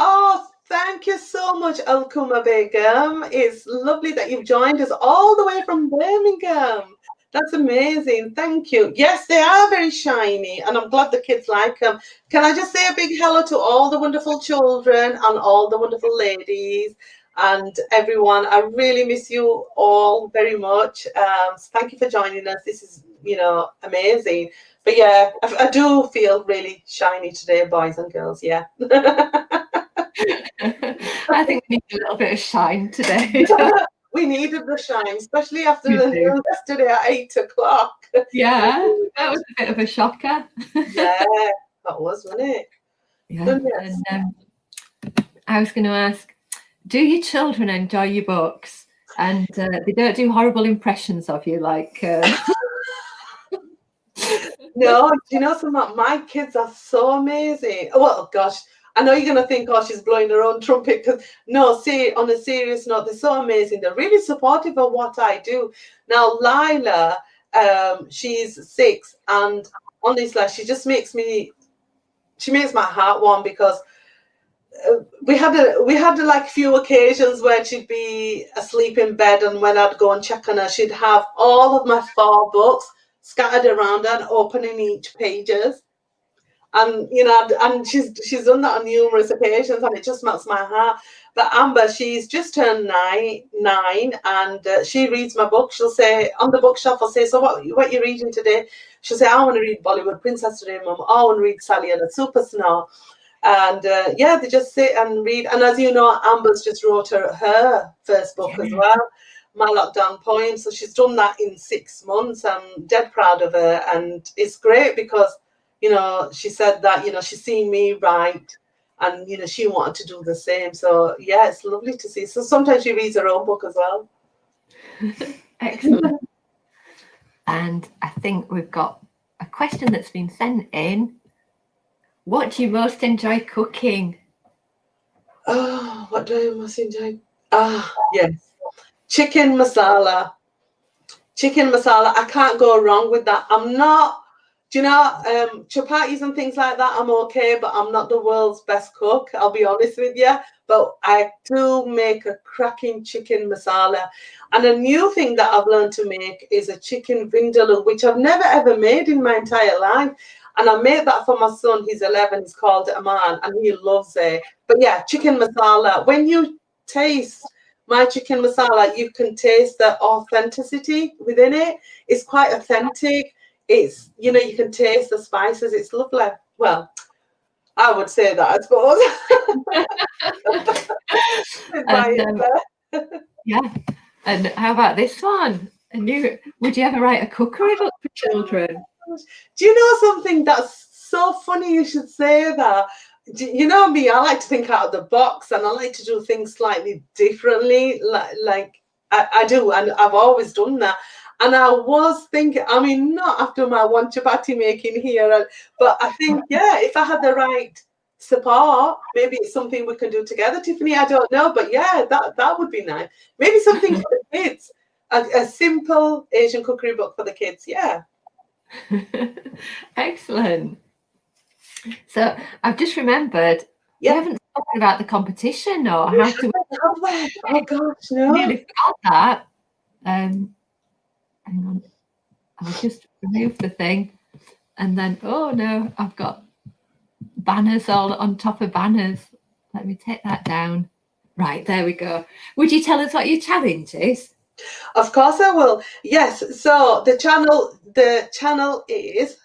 thank you so much, Alkuma Begum. It's lovely that you've joined us all the way from Birmingham. That's amazing. Thank you. Yes, they are very shiny, and I'm glad the kids like them. Can I just say a big hello to all the wonderful children and all the wonderful ladies and everyone. I really miss you all very much. Thank you for joining us. This is, you know, amazing. But yeah, I do feel really shiny today, boys and girls. Yeah. I think we need a little bit of shine today. We needed the shine, especially after the news yesterday at 8 o'clock. Yeah, that was a bit of a shocker. Yeah, that was, wasn't it? Yeah. Yes. And I was going to ask, do your children enjoy your books? And they don't do horrible impressions of you, like. No, do you know something? My kids are so amazing. Well, gosh, I know you're going to think, oh, she's blowing her own trumpet. Because no, see, on a serious note, they're so amazing. They're really supportive of what I do. Now, Lila, she's 6, and honestly, she just makes my heart warm, because we had like few occasions where she'd be asleep in bed, and when I'd go and check on her, she'd have all of my 4 books scattered around her and opening each pages. And you know, and she's done that on numerous occasions, and it just melts my heart. But Amber, she's just turned 9, and she reads my book. She'll say on the bookshelf, I'll say, so what are you reading today? She'll say, I want to read Bollywood Princess today, Mum. I want to read Sally and the Super Snow. And yeah, they just sit and read. And as you know, Amber's just wrote her first book as well, My Lockdown Poem. So she's done that in 6 months. I'm dead proud of her, and it's great because, you know, she said that, you know, she's seen me write, and, you know, she wanted to do the same. So, yeah, it's lovely to see. So sometimes she reads her own book as well. Excellent. And I think we've got a question that's been sent in. What do you most enjoy cooking? Oh, what do I most enjoy? Yes. Chicken masala. Chicken masala. I can't go wrong with that. I'm not Do you know, chapatis and things like that, I'm okay, but I'm not the world's best cook, I'll be honest with you. But I do make a cracking chicken masala. And a new thing that I've learned to make is a chicken vindaloo, which I've never ever made in my entire life. And I made that for my son, he's 11, he's called Aman, and he loves it. But yeah, chicken masala. When you taste my chicken masala, you can taste the authenticity within it. It's quite authentic. It's, you know, you can taste the spices. It's lovely. Well, I would say that, I suppose. Yeah. And how about this one? Would you ever write a cookery book for children? Do you know something that's so funny you should say that? You know me, I like to think out of the box, and I like to do things slightly differently. Like I do, and I've always done that. And I was thinking, I mean, not after my one chapati making here, but I think, yeah, if I had the right support, maybe it's something we can do together, Tiffany. I don't know, but yeah, that would be nice. Maybe something for the kids, a simple Asian cookery book for the kids. Yeah. Excellent. So I've just remembered, we haven't spoken about the competition or how to. Oh gosh, no. I nearly forgot that. Hang on, I'll just remove the thing, and then oh no, I've got banners all on top of banners. Let me take that down. Right, there we go. Would you tell us what your challenge is? Of course I will. Yes. So the channel is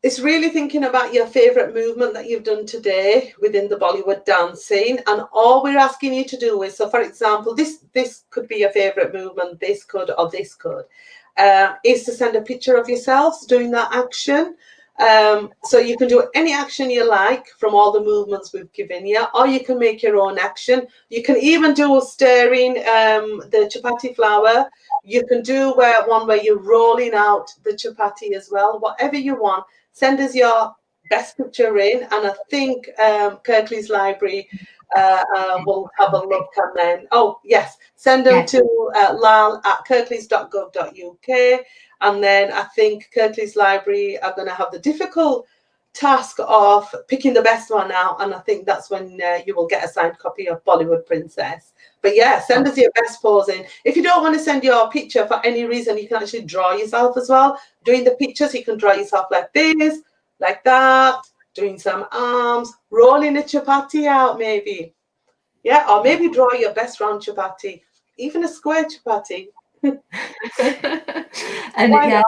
it's really thinking about your favorite movement that you've done today within the Bollywood dance scene, and all we're asking you to do is, so for example, this could be your favorite movement, this could, or this could, is to send a picture of yourselves doing that action. So you can do any action you like from all the movements we've given you, or you can make your own action. You can even do stirring the chapati flour. You can do one where you're rolling out the chapati as well. Whatever you want, send us your best picture in, and I think Kirklees Library will have a look, and then, oh yes, send them to lal@kirklees.gov.uk. And then I think Kirklees Library are going to have the difficult task of picking the best one out. And I think that's when you will get a signed copy of Bollywood Princess. But yeah, send us your best pose in. If you don't want to send your picture for any reason, you can actually draw yourself as well. Doing the pictures, you can draw yourself like this, like that, doing some arms, rolling a chapati out maybe. Yeah, or maybe draw your best round chapati, even a square chapati. And yeah,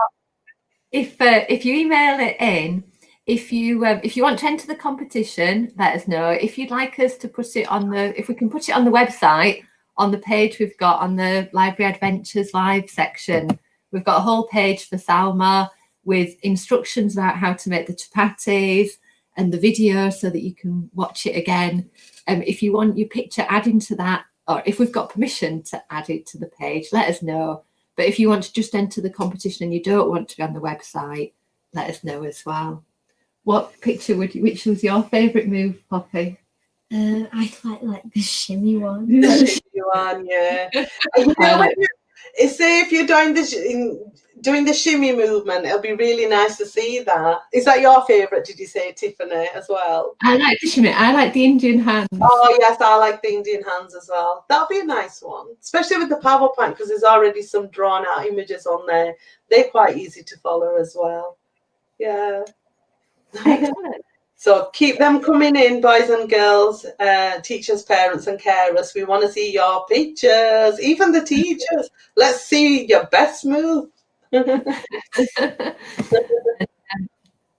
if you email it in, if you want to enter the competition, let us know. If you'd like us to put it on if we can put it on the website, on the page we've got on the Library Adventures Live section, we've got a whole page for Salma with instructions about how to make the chapatis and the video so that you can watch it again. If you want your picture added to that, or if we've got permission to add it to the page, let us know. But if you want to just enter the competition and you don't want to be on the website, let us know as well. What picture which was your favourite move, Poppy? I like the shimmy one. The shimmy one, yeah. Say if you're doing the shimmy movement, it'll be really nice to see that. Is that your favourite, did you say, Tiffany, as well? I like the shimmy. I like the Indian hands. Oh, yes, I like the Indian hands as well. That'll be a nice one, especially with the PowerPoint, because there's already some drawn out images on there. They're quite easy to follow as well. Yeah. So keep them coming in, boys and girls, teachers, parents and carers. We want to see your pictures, even the teachers. Let's see your best move. And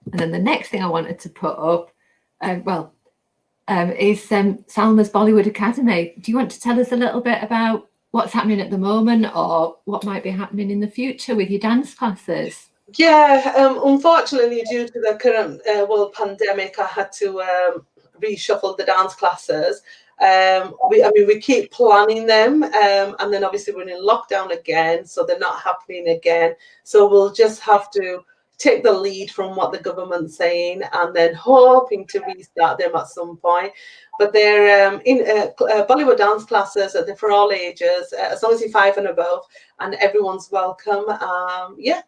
then the next thing I wanted to put up, is Salma's Bollywood Academy. Do you want to tell us a little bit about what's happening at the moment, or what might be happening in the future with your dance classes? Yeah, unfortunately, due to the current world pandemic, I had to reshuffle the dance classes. We keep planning them, and then obviously we're in lockdown again, so they're not happening again. So we'll just have to take the lead from what the government's saying, and then hoping to restart them at some point. But they're in Bollywood dance classes. They're for all ages, as long as you're 5 and above, and everyone's welcome. Yeah.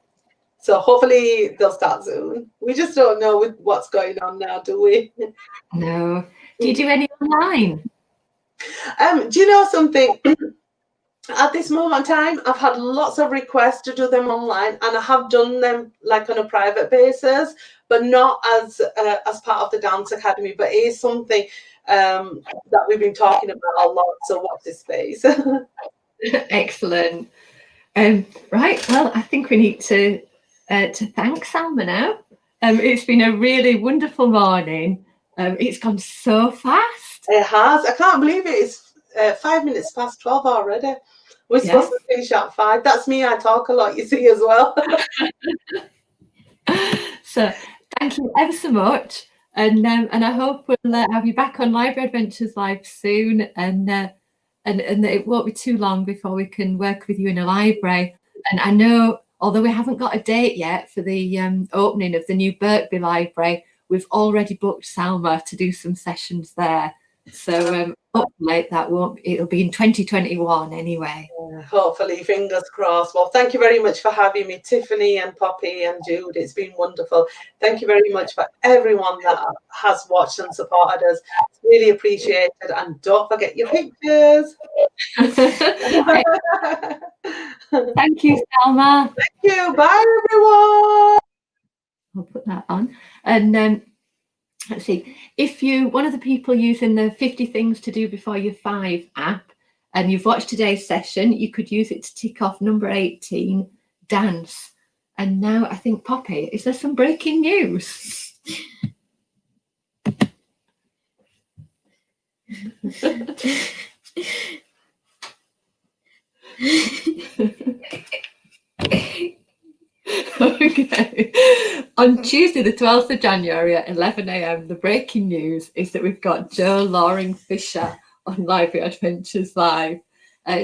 So hopefully they'll start soon. We just don't know with what's going on now, do we? No. Do you do any online? Do you know something? At this moment in time, I've had lots of requests to do them online, and I have done them like on a private basis, but not as part of the dance academy. But it is something that we've been talking about a lot. So watch this space. Excellent. Right. Well, I think we need to thank Salma now. It's been a really wonderful morning. It's gone so fast. It has. I can't believe it. It's 5 minutes past 12 already. We're supposed to finish at 5. That's me. I talk a lot, you see, as well. So thank you ever so much. And I hope we'll have you back on Library Adventures Live soon. And it won't be too long before we can work with you in a library. And I know, although we haven't got a date yet for the opening of the new Birkby Library, we've already booked Salma to do some sessions there. So hopefully it'll be in 2021 anyway. Hopefully, fingers crossed. Well, thank you very much for having me, Tiffany and Poppy and Jude. It's been wonderful. Thank you very much for everyone that has watched and supported us. It's really appreciated. And don't forget your pictures. Thank you, Salma. Thank you. Bye, everyone. I'll put that on. And let's see, if you one of the people using the 50 things to do before you're 5 app and you've watched today's session, you could use it to tick off number 18, dance. And now I think, Poppy, is there some breaking news? Okay. On Tuesday, the 12th of January at 11 a.m, the breaking news is that we've got Jo Loring Fisher on Library Adventures Live.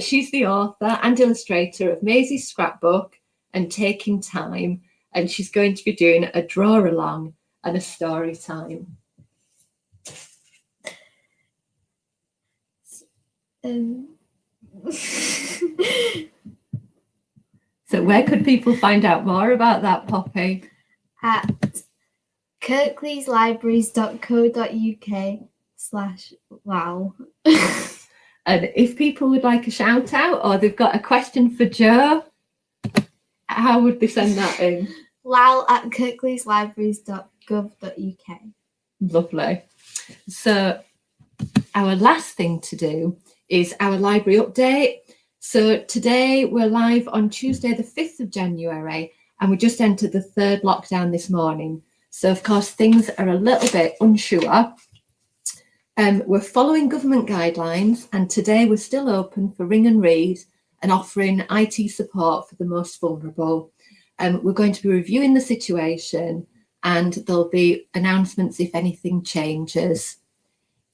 She's the author and illustrator of Maisie's Scrapbook and Taking Time, and she's going to be doing a draw along and a story time. So where could people find out more about that, Poppy? At kirkleyslibraries.co.uk/wow. And if people would like a shout out or they've got a question for Jo, how would they send that in? lal@kirkleyslibraries.gov.uk. Lovely. So our last thing to do is our library update. So today we're live on Tuesday, the 5th of January, and we just entered the 3rd lockdown this morning. So of course, things are a little bit unsure. We're following government guidelines, and today we're still open for ring and read and offering IT support for the most vulnerable. We're going to be reviewing the situation, and there'll be announcements if anything changes.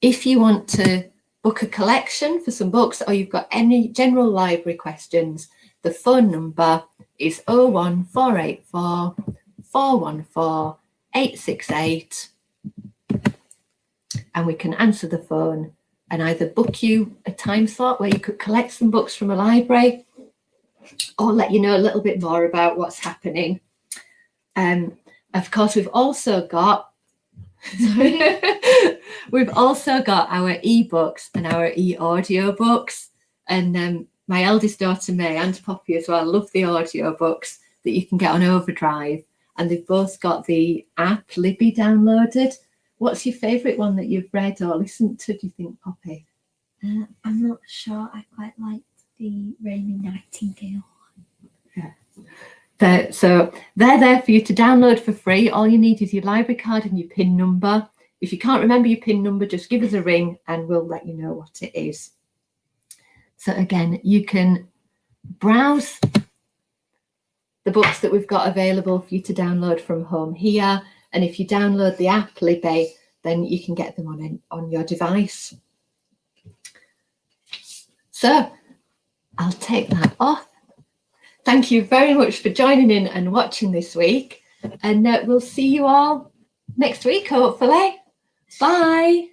If you want to book a collection for some books or you've got any general library questions, the phone number is 01484 414 868. And we can answer the phone and either book you a time slot where you could collect some books from a library or let you know a little bit more about what's happening. Of course, we've also got our ebooks and our e-audio books. And my eldest daughter, May, and Poppy as well, love the audio books that you can get on Overdrive. And they've both got the app Libby downloaded. What's your favourite one that you've read or listened to, do you think, Poppy? I'm not sure. I quite liked the Raining Nightingale one. Yeah. So they're there for you to download for free. All you need is your library card and your PIN number. If you can't remember your PIN number, just give us a ring and we'll let you know what it is. So again, you can browse the books that we've got available for you to download from home here. And if you download the app Libby, then you can get them on your device. So I'll take that off. Thank you very much for joining in and watching this week. And we'll see you all next week, hopefully. Bye.